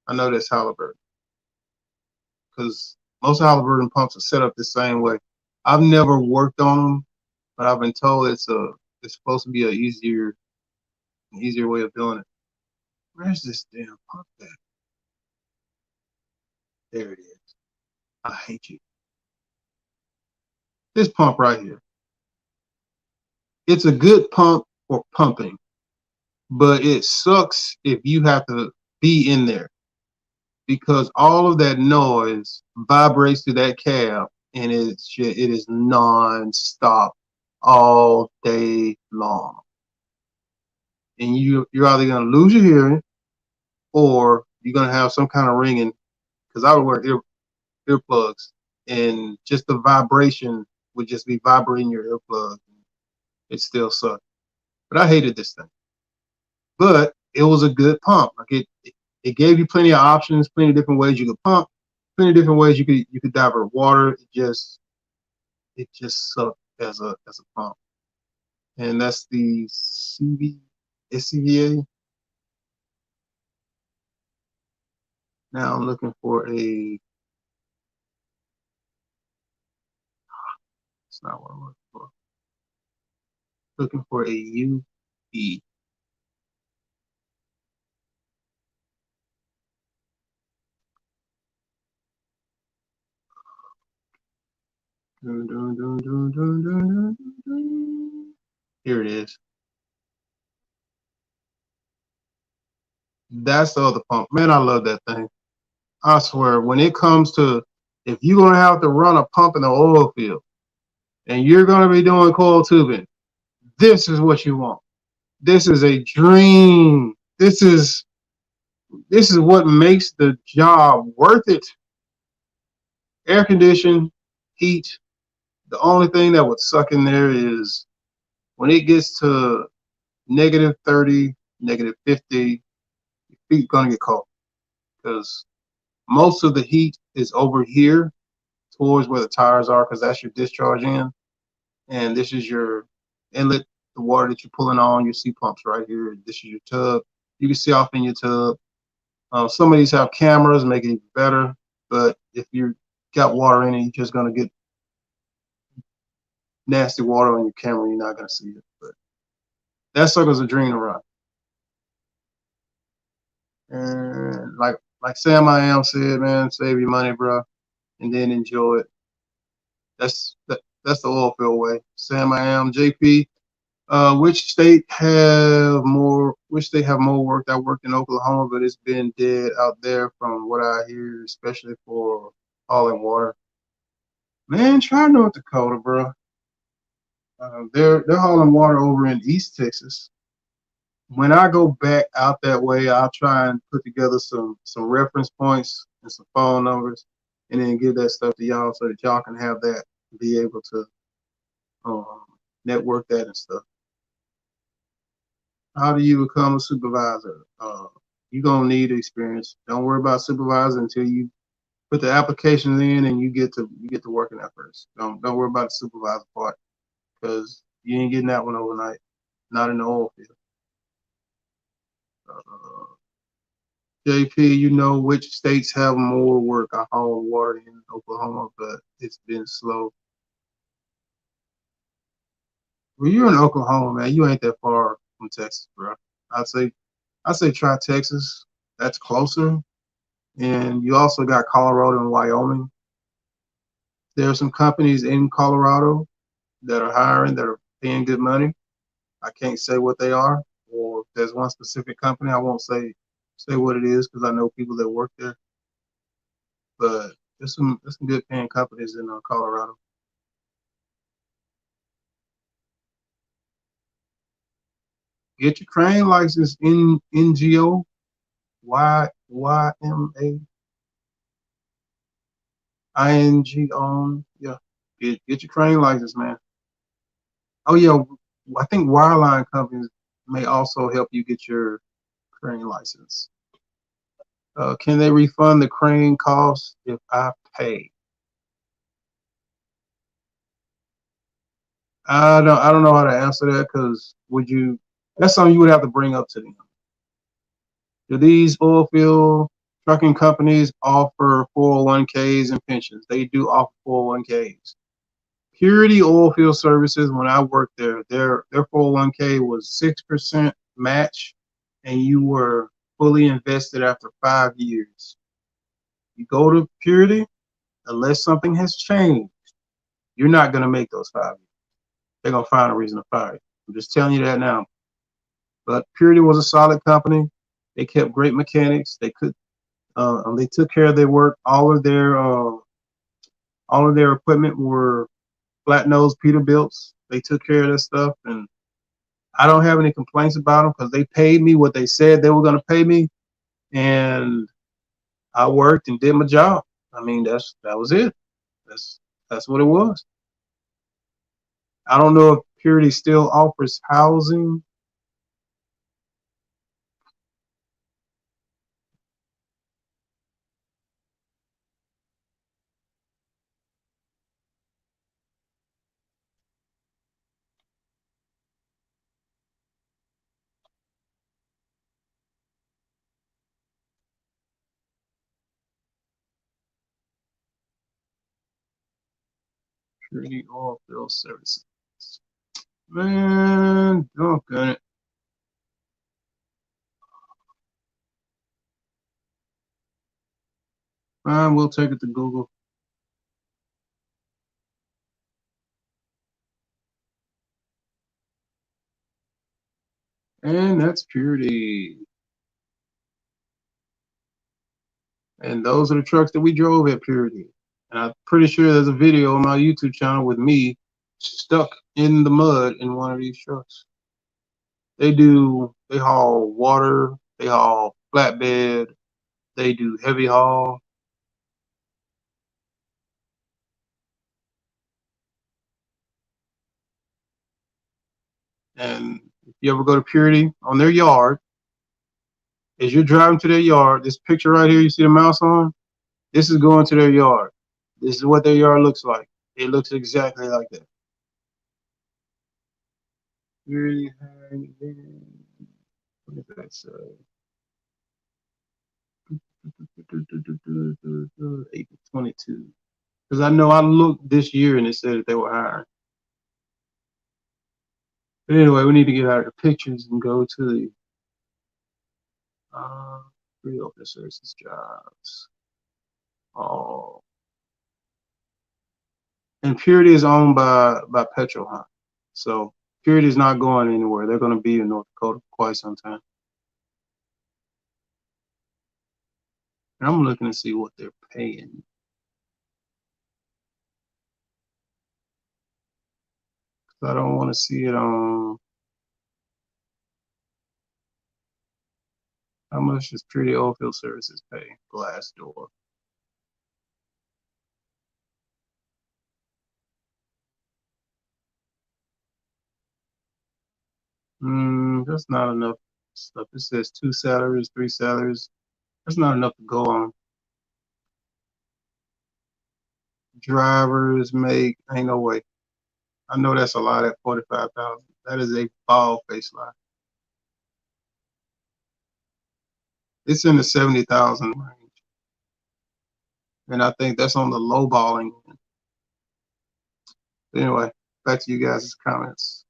I know that's Halliburton because most Halliburton pumps are set up the same way. I've never worked on them, but I've been told it's supposed to be an easier way of doing it. Where's this damn pump at? There it is. I hate you. This pump right here. It's a good pump for pumping, but it sucks if you have to be in there because all of that noise vibrates through that cab, and it is non-stop all day long. And you're either gonna lose your hearing or you're gonna have some kind of ringing. Because I would wear earplugs, and just the vibration would just be vibrating your earplug. It still sucked, but I hated this thing. But it was a good pump. Like it gave you plenty of options, plenty of different ways you could pump, plenty of different ways you could divert water. It just sucked as a pump. And that's the SCVA. Now I'm looking for a. It's not what I'm looking for. Looking for a UE. Dun, dun, dun, dun, dun, dun, dun, dun. Here it is. That's the other pump. Man, I love that thing. I swear, when it comes to if you're gonna have to run a pump in the oil field and you're gonna be doing coil tubing, this is what you want. This is a dream. This is what makes the job worth it. Air conditioning, heat. The only thing that would suck in there is when it gets to -30, -50, your feet gonna get cold because most of the heat is over here towards where the tires are because that's your discharge in, and this is your inlet, the water that you're pulling on your sea pumps right here. This is your tub. You can see off in your tub. Some of these have cameras, make it even better. But if you got water in it, you're just gonna get nasty water on your camera. You're not gonna see it. But that sucker's a dream to run. And like Sam I Am said, man, save your money, bro, and then enjoy it. That's the oil field way. Sam I Am, JP. Which state have more? Which state have more work? I worked in Oklahoma, but it's been dead out there from what I hear, especially for hauling water. Man, try North Dakota, bro. They're hauling water over in East Texas. When I go back out that way, I'll try and put together some reference points and some phone numbers, and then give that stuff to y'all so that y'all can have that, be able to um, network that and stuff. How do you become a supervisor? You're gonna need experience. Don't worry about supervisor until you put the applications in and you get to working at first. Don't worry about the supervisor part because you ain't getting that one overnight. Not in the oil field. Uh, JP, you know which states have more work? I haul water in Oklahoma, but it's been slow. Well, you're in Oklahoma, man. You ain't that far from Texas, bro. I'd say I'd say try Texas. That's closer. And you also got Colorado and Wyoming. There are some companies in Colorado that are hiring, that are paying good money. I can't say what they are, or if there's one specific company, I won't say what it is because I know people that work there. But there's some good paying companies in Colorado. Get your crane license in NGO YMAING on. Yeah, get your crane license, man. Oh yeah, I think wireline companies may also help you get your crane license. Can they refund the crane cost if I pay? I don't know how to answer that because would you? That's something you would have to bring up to them. Do these oil field trucking companies offer 401ks and pensions? They do offer 401ks. Purity Oilfield Services, when I worked there, their 401k was 6% match, and you were fully invested after 5 years. You go to Purity, unless something has changed, you're not going to make those 5 years. They're going to find a reason to fire you. I'm just telling you that now. But Purity was a solid company. They kept great mechanics. They took care of their work. All of their equipment were flat nose Peterbilts. They took care of that stuff, and I don't have any complaints about them because they paid me what they said they were going to pay me, and I worked and did my job. I mean, that was it. That's what it was. I don't know if Purity still offers housing. Purity Oilfield Services. Man, doggone it. Fine, we'll take it to Google. And that's Purity. And those are the trucks that we drove at Purity. And I'm pretty sure there's a video on my YouTube channel with me stuck in the mud in one of these trucks. They haul water, they haul flatbed, they do heavy haul. And if you ever go to Purity on their yard, as you're driving to their yard, this picture right here, you see the mouse on? This is going to their yard. This is what their yard looks like. It looks exactly like that. Purity, what does that say? 8/22. Because I know I looked this year and it said that they were hiring. But anyway, we need to get out of the pictures and go to the free open services jobs. Oh, and Purity is owned by Petro Hunt, so Purity is not going anywhere. They're going to be in North Dakota for quite some time. And I'm looking to see what they're paying. I don't want to see it on. How much does Purity Oilfield Services pay? Glassdoor. That's not enough stuff. It says 2 salaries, 3 salaries. That's not enough to go on. Drivers make, ain't no way. I know that's a lot at 45,000. That is a ball face lie. It's in the 70,000 range, and I think that's on the low balling. Anyway, back to you guys' comments.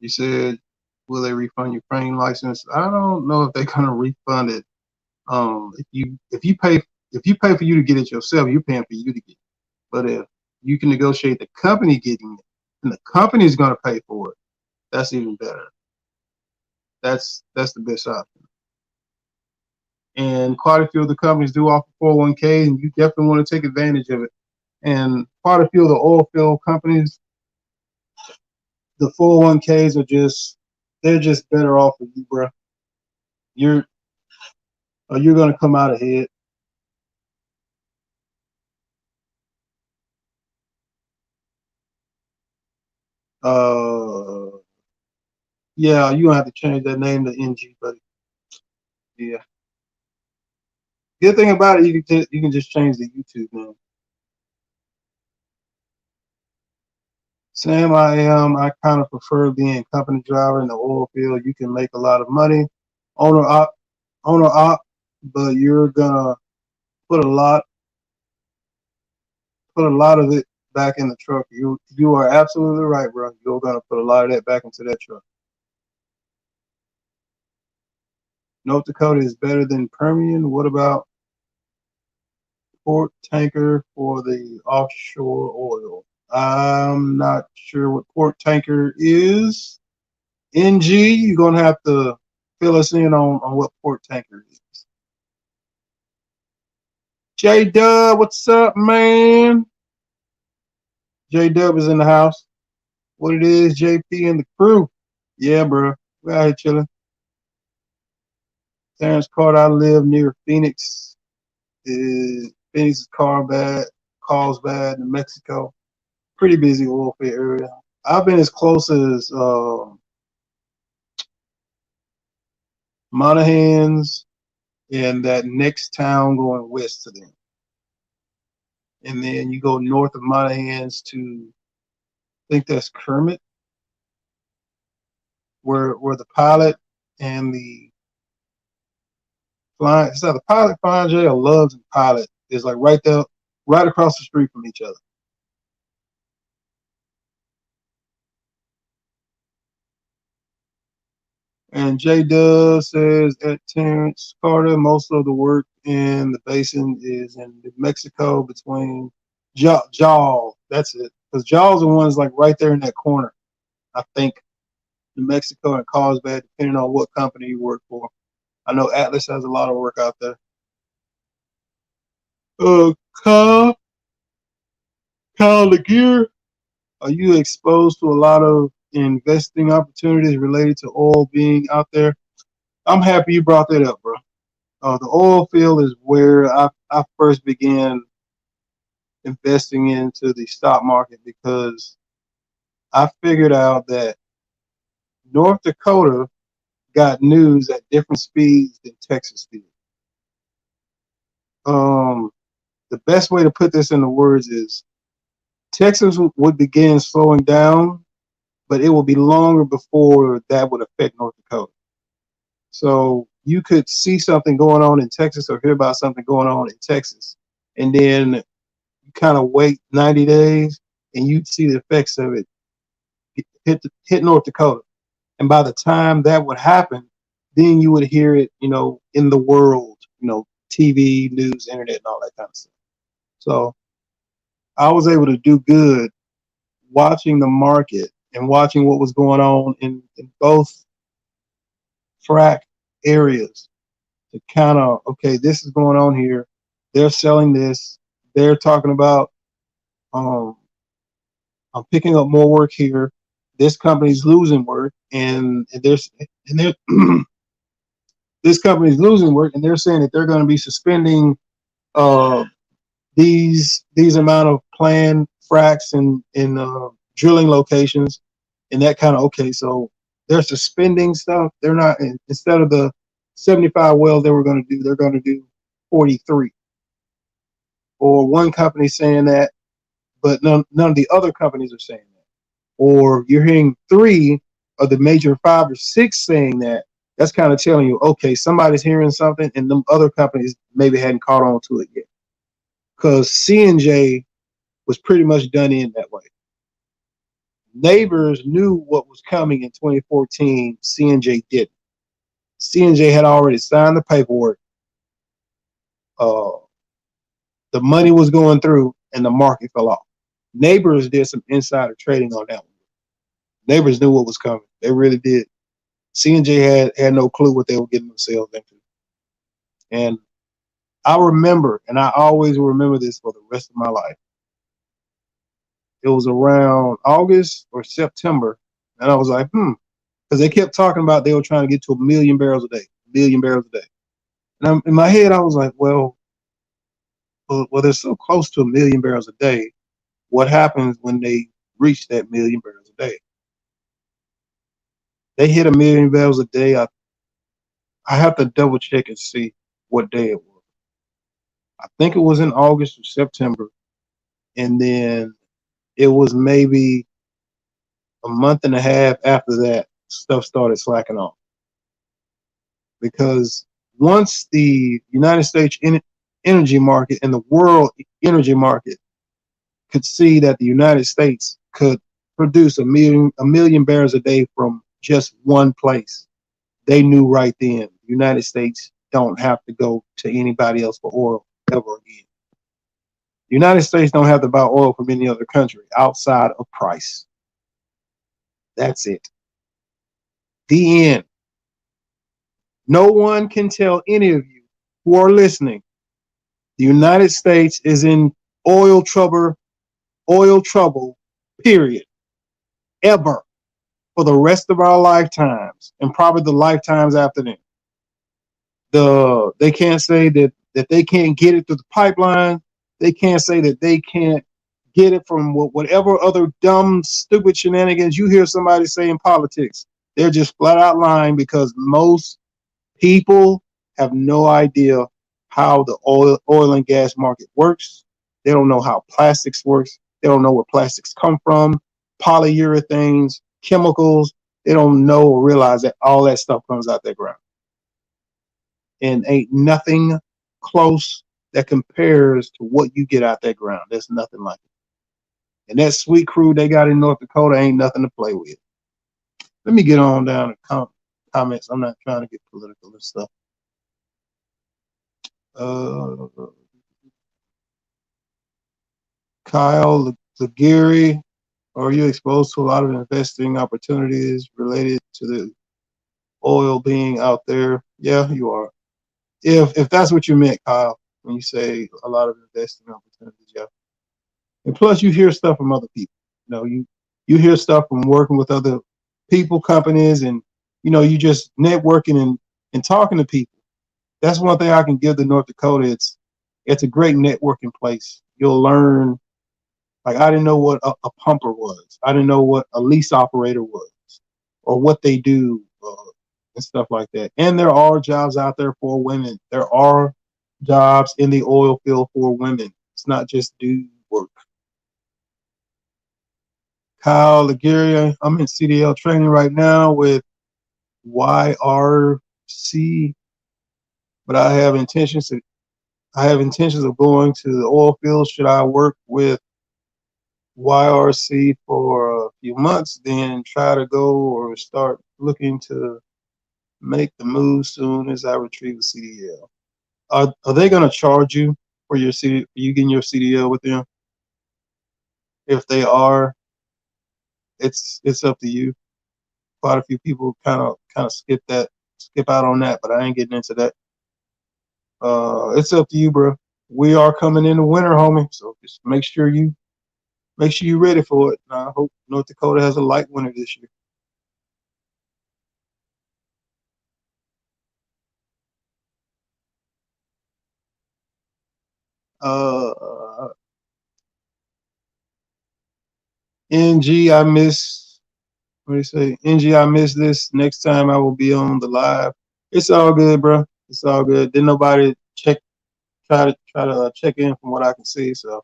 You said, will they refund your crane license? I don't know if they're gonna refund it. If you pay for you to get it yourself, you're paying for you to get it. But if you can negotiate the company getting it, and the company is gonna pay for it, that's even better. That's the best option. And quite a few of the companies do offer 401k, and you definitely want to take advantage of it. And quite a few of the oil field companies, the 401ks they're just better off with you, bro. You're you're gonna come out ahead. Uh, yeah, you gonna have to change that name to NG, buddy. Yeah. Good thing about it, you can just change the YouTube name. Sam, I kind of prefer being company driver in the oil field. You can make a lot of money, owner op, owner op, but you're gonna put a lot of it back in the truck. You are absolutely right, bro. You're gonna put a lot of that back into that truck. North Dakota is better than Permian. What about Port tanker for the offshore oil. I'm not sure what port tanker is. NG, you're gonna have to fill us in on what port tanker is. J Dub, what's up, man? J Dub is in the house. What it is, JP and the crew. Yeah, bro. We out here chilling. Terrence Carter, I live near Phoenix. Phoenix is Carlsbad, New Mexico. Pretty busy oil field area. I've been as close as Monahans and that next town going west to them. And then you go north of Monahans to, I think that's Kermit, where the pilot and the flying, it's either pilot, flying J, or Loves and pilot is like right there, right across the street from each other. And J Dub says at Terrence Carter, most of the work in the basin is in New Mexico between Jaws. That's it. Because Jaws are ones like right there in that corner. I think New Mexico and Carlsbad, depending on what company you work for. I know Atlas has a lot of work out there. Kyle, Kyle Gear, are you exposed to a lot of investing opportunities related to oil being out there? I'm happy you brought that up, bro. The oil field is where I first began investing into the stock market because I figured out that North Dakota got news at different speeds than Texas did. The best way to put this into words is Texas would begin slowing down, but it will be longer before that would affect North Dakota. So you could see something going on in Texas or hear about something going on in Texas, and then you kind of wait 90 days and you'd see the effects of it hit North Dakota. And by the time that would happen, then you would hear it, in the world, TV, news, internet, and all that kind of stuff. So I was able to do good watching the market and watching what was going on in both frac areas to kind of, okay, this is going on here. They're selling this. They're talking about, I'm picking up more work here. This company's losing work, and there's and they're this company's losing work, and they're saying that they're going to be suspending uh, these amount of planned fracs and drilling locations, and that kind of, okay. So they're suspending stuff. They're not, instead of the 75 wells they were going to do, they're going to do 43. Or one company saying that, but none of the other companies are saying that. Or you're hearing 3 of the major 5 or 6 saying that. That's kind of telling you, okay, somebody's hearing something, and them other companies maybe hadn't caught on to it yet. Because C&J was pretty much done in that way. Neighbors knew what was coming in 2014. C&J didn't. C&J had already signed the paperwork. The money was going through, and the market fell off. Neighbors did some insider trading on that one. Neighbors knew what was coming. They really did. C&J had no clue what they were getting themselves into. And I remember, and I always will remember this for the rest of my life. It was around August or September, and I was like, because they kept talking about they were trying to get to 1 million barrels a day, 1 million barrels a day. And in my head, I was like, well, they're so close to 1 million barrels a day. What happens when they reach that 1 million barrels a day? They hit 1 million barrels a day. I have to double check and see what day it was. I think it was in August or September. And then it was maybe a month and a half after that, stuff started slacking off. Because once the United States energy market and the world energy market could see that the United States could produce a million barrels a day from just one place, they knew right then the United States don't have to go to anybody else for oil ever again. The United States don't have to buy oil from any other country outside of price. That's it. The end. No one can tell any of you who are listening, the United States is in oil trouble, period, ever, for the rest of our lifetimes and probably the lifetimes after them. They can't say that they can't get it through the pipeline. They can't say that they can't get it from whatever other dumb, stupid shenanigans you hear somebody say in politics. They're just flat out lying because most people have no idea how the oil and gas market works. They don't know how plastics works. They don't know where plastics come from, polyurethanes, chemicals. They don't know or realize that all that stuff comes out their ground. And ain't nothing close that compares to what you get out that ground. There's nothing like it. And that sweet crude they got in North Dakota ain't nothing to play with. Let me get on down to comments. I'm not trying to get political and stuff. Kyle Laguerre, are you exposed to a lot of investing opportunities related to the oil being out there? Yeah, you are. If that's what you meant, Kyle, when you say a lot of investing opportunities, yeah. And plus, you hear stuff from other people. You hear stuff from working with other people, companies, and you just networking and talking to people. That's one thing I can give to North Dakota. It's a great networking place. You'll learn. Like, I didn't know what a pumper was. I didn't know what a lease operator was, or what they do, and stuff like that. And there are jobs out there for women. There are jobs in the oil field for women. It's not just dude work. Kyle Laguerre, I'm in CDL training right now with YRC, but I have intentions of going to the oil field. Should I work with YRC for a few months, then try to go or start looking to make the move soon as I retrieve a CDL? Are they going to charge you for your you getting your CDL with them? If they are, it's up to you. Quite a few people kind of skip out on that, but I ain't getting into that. It's up to you, bro. We are coming in the winter, homie. So just make sure you're ready for it. I hope North Dakota has a light winter this year. NG, I miss. What do you say? NG, I miss this. Next time I will be on the live. It's all good, bro. It's all good. Didn't nobody try to check in from what I can see, so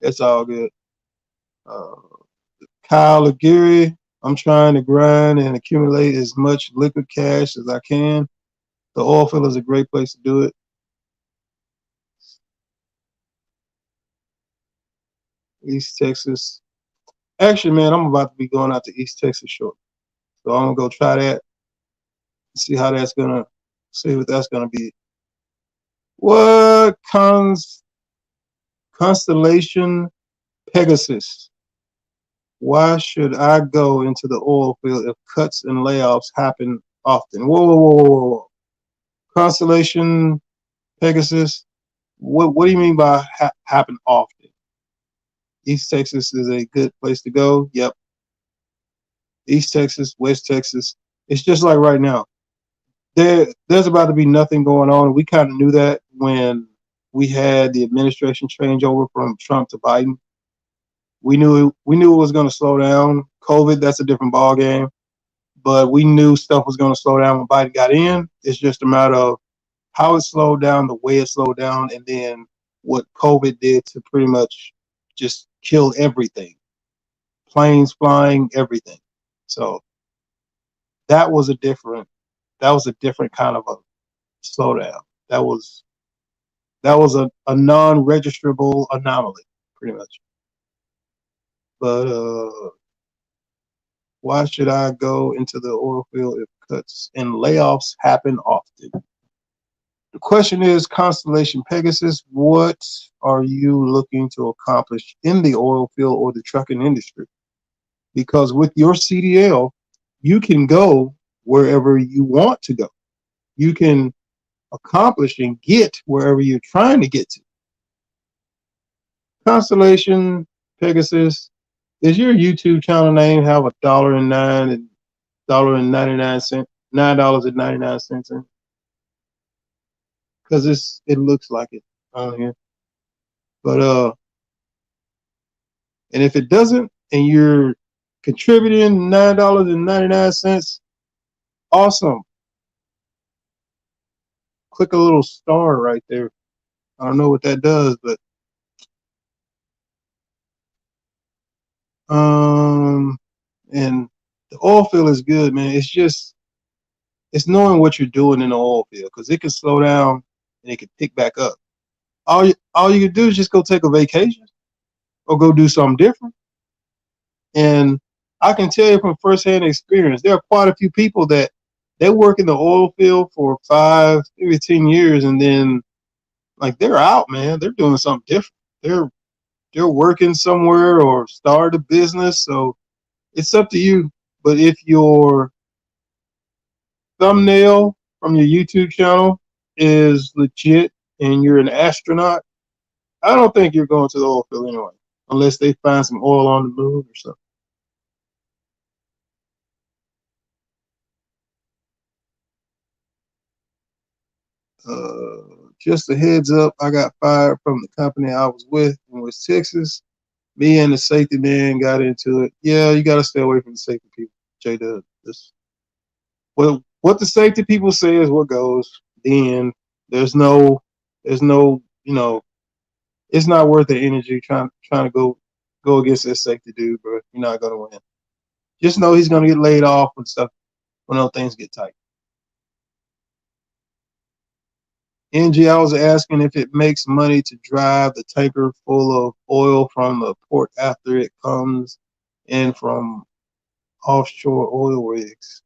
it's all good. Uh, Kyle Aguirre, I'm trying to grind and accumulate as much liquid cash as I can. The oil field is a great place to do it. East Texas. Actually, man, I'm about to be going out to East Texas shortly, so I'm gonna go try that. See how that's gonna. See what that's gonna be. What constellation Pegasus? Why should I go into the oil field if cuts and layoffs happen often? Whoa, whoa, whoa, whoa, whoa. Constellation Pegasus. What do you mean by happen often? East Texas is a good place to go. Yep. East Texas, West Texas. It's just like right now. There's about to be nothing going on. We kind of knew that when we had the administration changeover from Trump to Biden. We knew it was going to slow down. COVID, that's a different ball game. But we knew stuff was going to slow down when Biden got in. It's just a matter of how it slowed down, the way it slowed down, and then what COVID did to pretty much just kill everything. Planes flying, everything. So that was a different kind of a slowdown. That was a non-registrable anomaly, pretty much. But why should I go into the oil field if cuts and layoffs happen often? The question is, Constellation Pegasus, what are you looking to accomplish in the oil field or the trucking industry? Because with your CDL, you can go wherever you want to go. You can accomplish and get wherever you're trying to get to. Constellation Pegasus, is your YouTube channel name have $1.09 and $1.99, $9.99 in? Because it looks like it on here. But and if it doesn't, and you're contributing $9.99, awesome. Click a little star right there. I don't know what that does, but and the oil field is good, man. It's knowing what you're doing in the oil field, because it can slow down and it can pick back up. All you can do is just go take a vacation or go do something different. And I can tell you from firsthand experience, there are quite a few people that they work in the oil field for 5, maybe 10 years, and then like they're out, man. They're doing something different. They're working somewhere or start a business. So it's up to you. But if your thumbnail from your YouTube channel is legit and you're an astronaut, I don't think you're going to the oil field anyway, unless they find some oil on the moon or something. Just a heads up, I got fired from the company I was with in West Texas. Me and the safety man got into it. Yeah, you got to stay away from the safety people. J-Dub. Well, what the safety people say is what goes. Then there's no, it's not worth the energy trying to go against this safety dude, bro. You're not gonna win. Just know he's gonna get laid off and stuff when those things get tight. NG, I was asking if it makes money to drive the tanker full of oil from the port after it comes in from offshore oil rigs.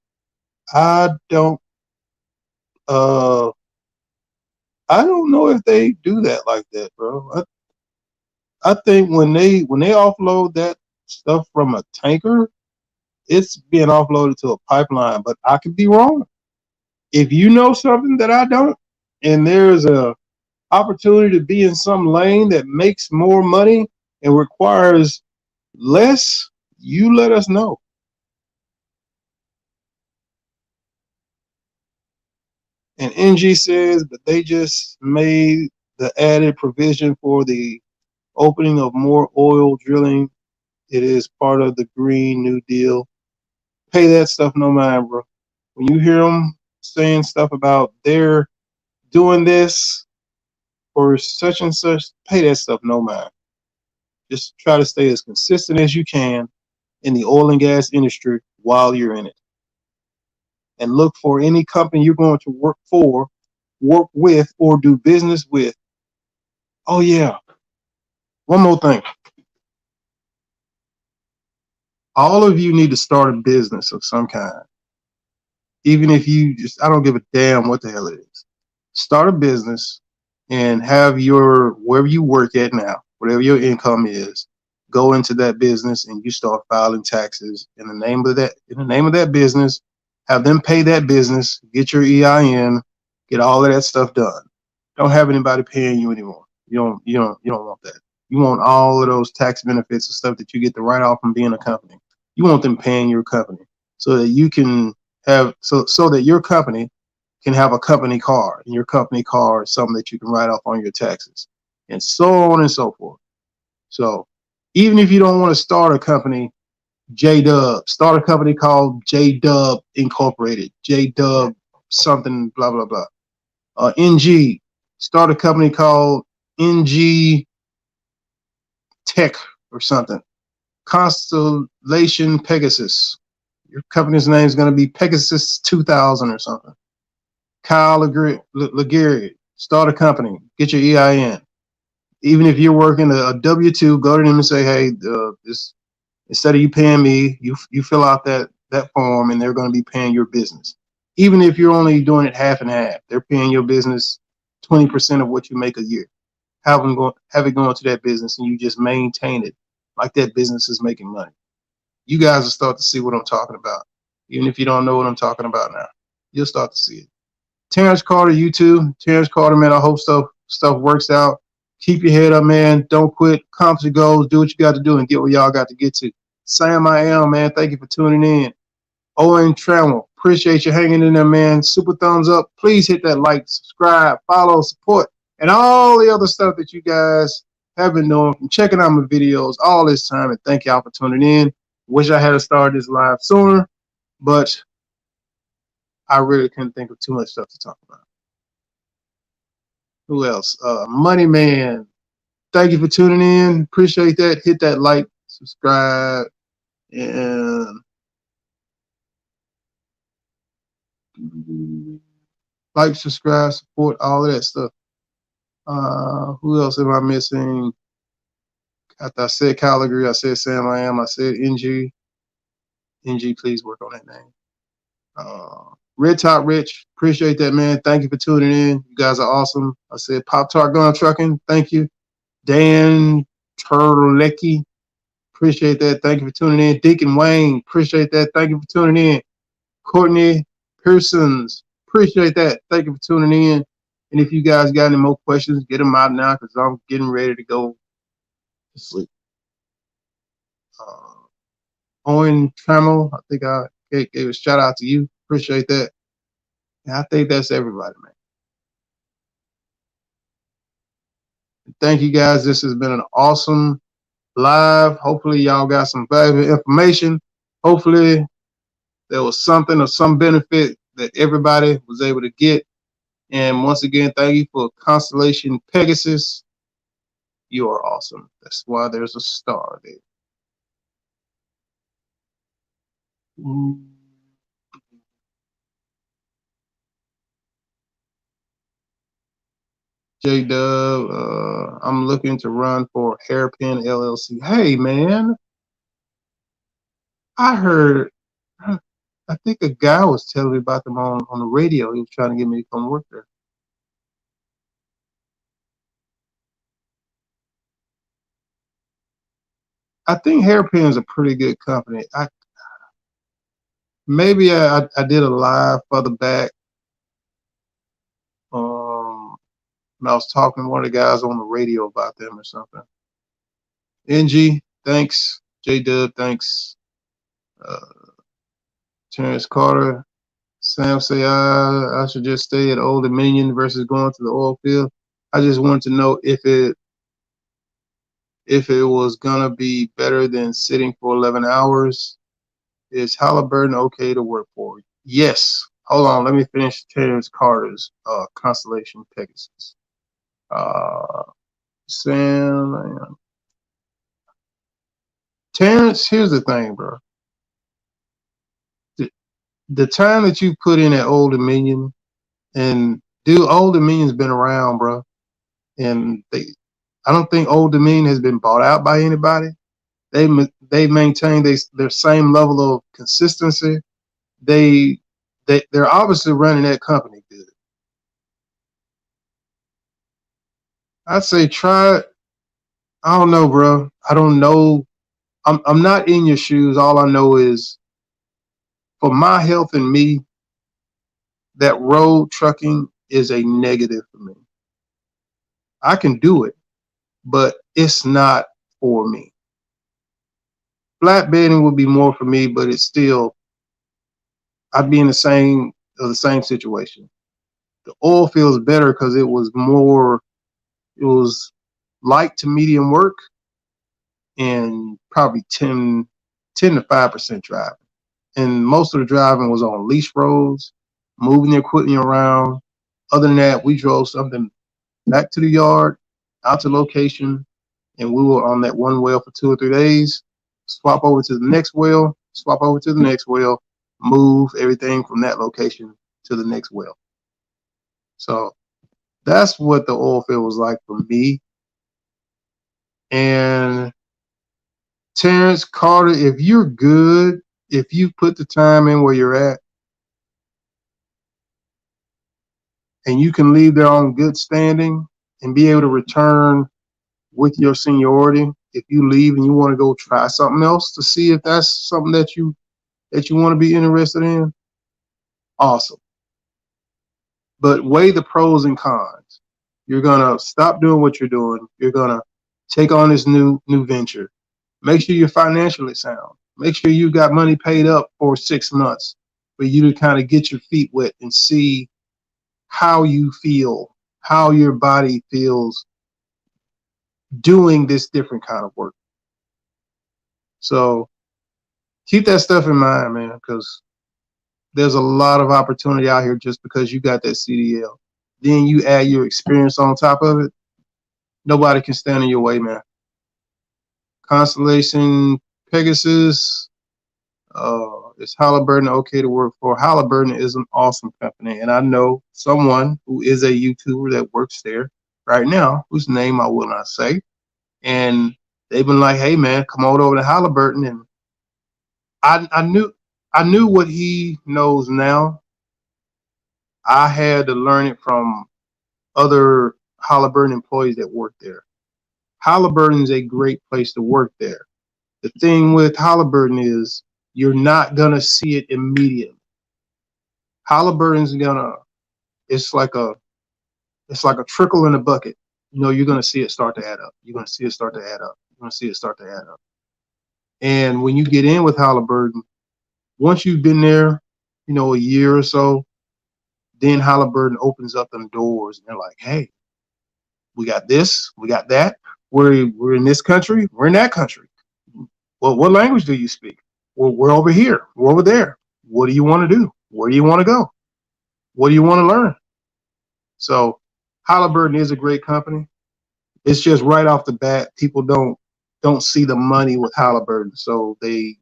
I don't uh I don't know if they do that like that, bro. I think when they offload that stuff from a tanker, it's being offloaded to a pipeline, but I could be wrong. If you know something that I don't, and there's a opportunity to be in some lane that makes more money and requires less, you let us know. And NG says, but they just made the added provision for the opening of more oil drilling. It is part of the Green New Deal. Pay that stuff no mind, bro. When you hear them saying stuff about they're doing this for such and such, pay that stuff no mind. Just try to stay as consistent as you can in the oil and gas industry while you're in it. And look for any company you're going to work for, work with, or do business with. Oh, yeah. One more thing. All of you need to start a business of some kind. Even if I don't give a damn what the hell it is. Start a business and have wherever you work at now, whatever your income is, go into that business and you start filing taxes in the name of that business. Have them pay that business, get your EIN, get all of that stuff done. Don't have anybody paying you anymore. You don't want that. You want all of those tax benefits and stuff that you get to write off from being a company. You want them paying your company so that you can so that your company can have a company car, and your company car is something that you can write off on your taxes, and so on and so forth. So even if you don't want to start a company, J-Dub, start a company called J-Dub Incorporated, J-Dub something, blah, blah, blah. NG, start a company called NG Tech or something. Constellation Pegasus. Your company's name is going to be Pegasus 2000 or something. Kyle Laguerre, start a company, get your EIN. Even if you're working a W-2, go to them and say, hey, this, instead of you paying me, you fill out that form, and they're going to be paying your business. Even if you're only doing it half and half, they're paying your business 20% of what you make a year. Have it going to that business, and you just maintain it like that business is making money. You guys will start to see what I'm talking about. Even if you don't know what I'm talking about now, you'll start to see it. Terrence Carter, you too. Terrence Carter, man, I hope stuff works out. Keep your head up, man. Don't quit. Accomplish your goals. Do what you got to do and get where y'all got to get to. Sam, I am, man. Thank you for tuning in. Owen Trammell, appreciate you hanging in there, man. Super thumbs up. Please hit that like, subscribe, follow, support, and all the other stuff that you guys have been doing from checking out my videos all this time. And thank y'all for tuning in. Wish I had started this live sooner, but I really couldn't think of too much stuff to talk about. Who else? Money Man. Thank you for tuning in. Appreciate that. Hit that like, subscribe, and like, subscribe, support, all of that stuff. Who else am I missing? After I said Calgary, I said Sam I am, I said NG. NG, please work on that name. Red Top Rich, appreciate that, man. Thank you for tuning in. You guys are awesome. I said Pop Tart Gun Trucking, thank you. Dan Turlecki, appreciate that. Thank you for tuning in. Deacon Wayne, appreciate that. Thank you for tuning in. Courtney Pearsons, appreciate that. Thank you for tuning in. And if you guys got any more questions, get them out now because I'm getting ready to go to sleep. Owen Trammell, I think I gave a shout out to you. Appreciate that. And I think that's everybody, man. Thank you guys. This has been an awesome live. Hopefully y'all got some valuable information. Hopefully there was something or some benefit that everybody was able to get. And once again, thank you for Constellation Pegasus. You are awesome. That's why there's a star there. J Dub, I'm looking to run for Hairpin LLC. Hey, man, I heard, I think a guy was telling me about them on the radio. He was trying to get me to come work there. I think Hairpin is a pretty good company. Maybe I did a live further back. And I was talking to one of the guys on the radio about them or something. NG, thanks. J Dub, thanks. Terrence Carter, Sam say I should just stay at Old Dominion versus going to the oil field. I just wanted to know if it was gonna be better than sitting for 11 hours. Is Halliburton okay to work for? Yes. Hold on, let me finish Terrence Carter's Constellation Pegasus. Sam, Terrence, here's the thing, bro. The time that you put in at Old Dominion, and Old Dominion's been around, bro, and I don't think Old Dominion has been bought out by anybody. They maintain their same level of consistency. They're obviously running that company good. I'd say try it. I don't know, bro. I don't know. I'm not in your shoes. All I know is for my health and me, that road trucking is a negative for me. I can do it, but it's not for me. Flatbedding would be more for me, but it's still, I'd be in the same situation. The oil field is better because it was light to medium work and probably 10 to 5% driving. And most of the driving was on lease roads, moving the equipment around. Other than that, we drove something back to the yard, out to location, and we were on that one well for 2 or 3 days, swap over to the next well, move everything from that location to the next well. So that's what the oil field was like for me. And Terrence Carter, if you're good, if you put the time in where you're at, and you can leave there on good standing and be able to return with your seniority. If you leave and you want to go try something else to see if that's something that you want to be interested in, awesome. But weigh the pros and cons. You're gonna stop doing what you're doing. You're gonna take on this new venture. Make sure you're financially sound. Make sure you got money paid up for 6 months for you to kind of get your feet wet and see how you feel, how your body feels doing this different kind of work. So keep that stuff in mind, man, because there's a lot of opportunity out here just because you got that CDL. Then you add your experience on top of it. Nobody can stand in your way, man. Constellation Pegasus, is Halliburton okay to work for? Halliburton is an awesome company, and I know someone who is a YouTuber that works there right now, whose name I will not say. And they've been like, "Hey, man, come on over to Halliburton." And I knew what he knows now. I had to learn it from other Halliburton employees that work there. Halliburton is a great place to work there. The thing with Halliburton is you're not gonna see it immediately. Halliburton's gonna it's like a trickle in a bucket. You know, you're gonna see it start to add up. You're gonna see it start to add up. You're gonna see it start to add up. And when you get in with Halliburton, once you've been there, you know, a year or so, then Halliburton opens up them doors and they're like, hey, we got this, we got that. We're in this country, we're in that country. Well, what language do you speak? Well, we're over here, we're over there. What do you want to do? Where do you want to go? What do you want to learn? So Halliburton is a great company. It's just right off the bat, people don't see the money with Halliburton, so they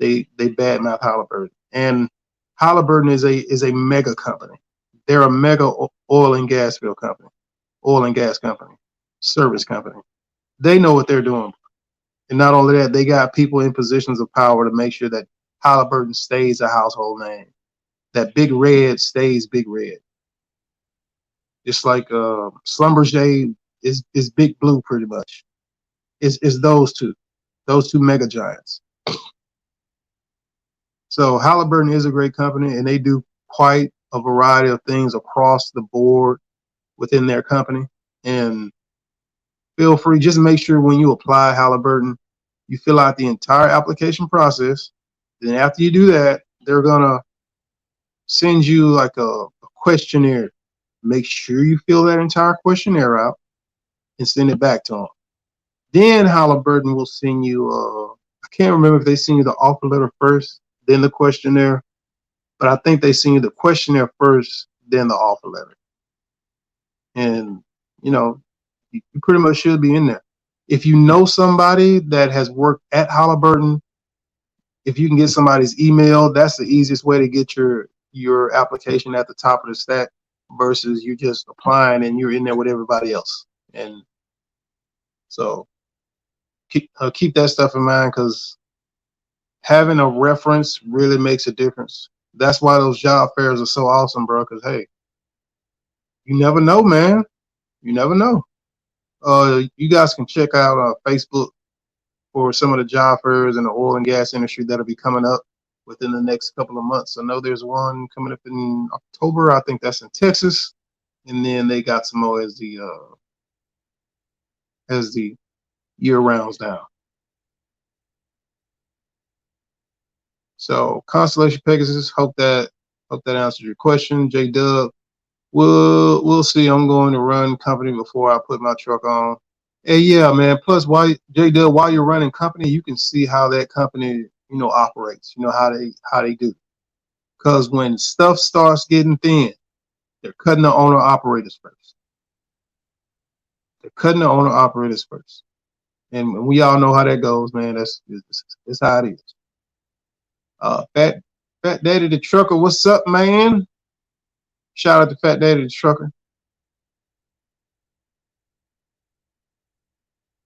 badmouth Halliburton. And Halliburton is a mega company. They're a mega oil and gas field company, oil and gas company, service company. They know what they're doing. And not only that, they got people in positions of power to make sure that Halliburton stays a household name. That Big Red stays Big Red. Just like Schlumberger is Big Blue pretty much. It's those two mega giants. So Halliburton is a great company, and they do quite a variety of things across the board within their company. And feel free, just make sure when you apply Halliburton, you fill out the entire application process. Then after you do that, they're gonna send you like a questionnaire. Make sure you fill that entire questionnaire out and send it back to them. Then Halliburton will send you, I can't remember if they send you the offer letter first, then the questionnaire, but I think they send you the questionnaire first, then the offer letter. And, you know, you pretty much should be in there. If you know somebody that has worked at Halliburton, if you can get somebody's email, that's the easiest way to get your application at the top of the stack versus you just applying and you're in there with everybody else. And so keep that stuff in mind, because having a reference really makes a difference. That's why those job fairs are so awesome, bro, because hey, you never know, man. You never know. You guys can check out Facebook for some of the job fairs in the oil and gas industry that'll be coming up within the next couple of months. I know there's one coming up in October. I think that's in Texas, and then they got some more as the year rounds down. So Constellation Pegasus, hope that answers your question. J Dub, we'll see. I'm going to run company before I put my truck on. Hey, yeah, man. Plus, while J Dub, while you're running company, you can see how that company, operates. You know how they do. Because when stuff starts getting thin, they're cutting the owner operators first. They're cutting the owner operators first, and we all know how that goes, man. That's how it is. Fat Daddy the Trucker, what's up, man? Shout out to Fat Daddy the Trucker.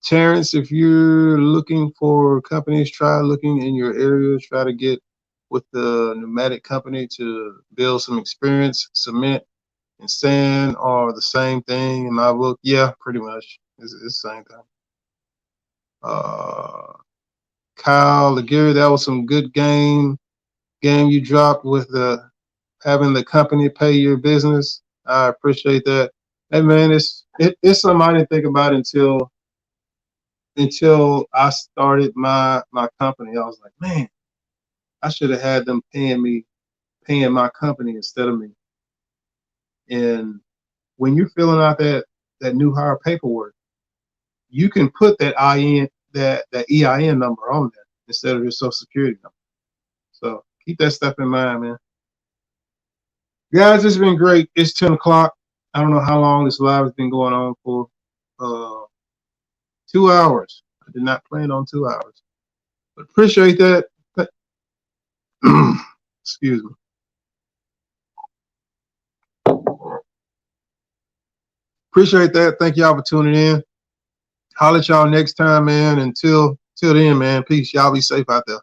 Terrence, if you're looking for companies, try looking in your area. Try to get with the pneumatic company to build some experience. Cement and sand are the same thing in my book. Yeah, pretty much. It's the same thing. Uh, Kyle, Gary, that was some good game you dropped with having the company pay your business. I appreciate that. Hey man, it's something I didn't think about until I started my company. I was like, man, I should have had them paying my company instead of me. And when you're filling out that new hire paperwork, you can put that that EIN number on there instead of your social security number. So keep that stuff in mind, man. Guys, it's been great. It's 10 o'clock. I don't know how long this live has been going on for. Uh, 2 hours. I did not plan on 2 hours, but appreciate that. Excuse me. Appreciate that. Thank y'all for tuning in. Holler at y'all next time, man. Until then, man. Peace. Y'all be safe out there.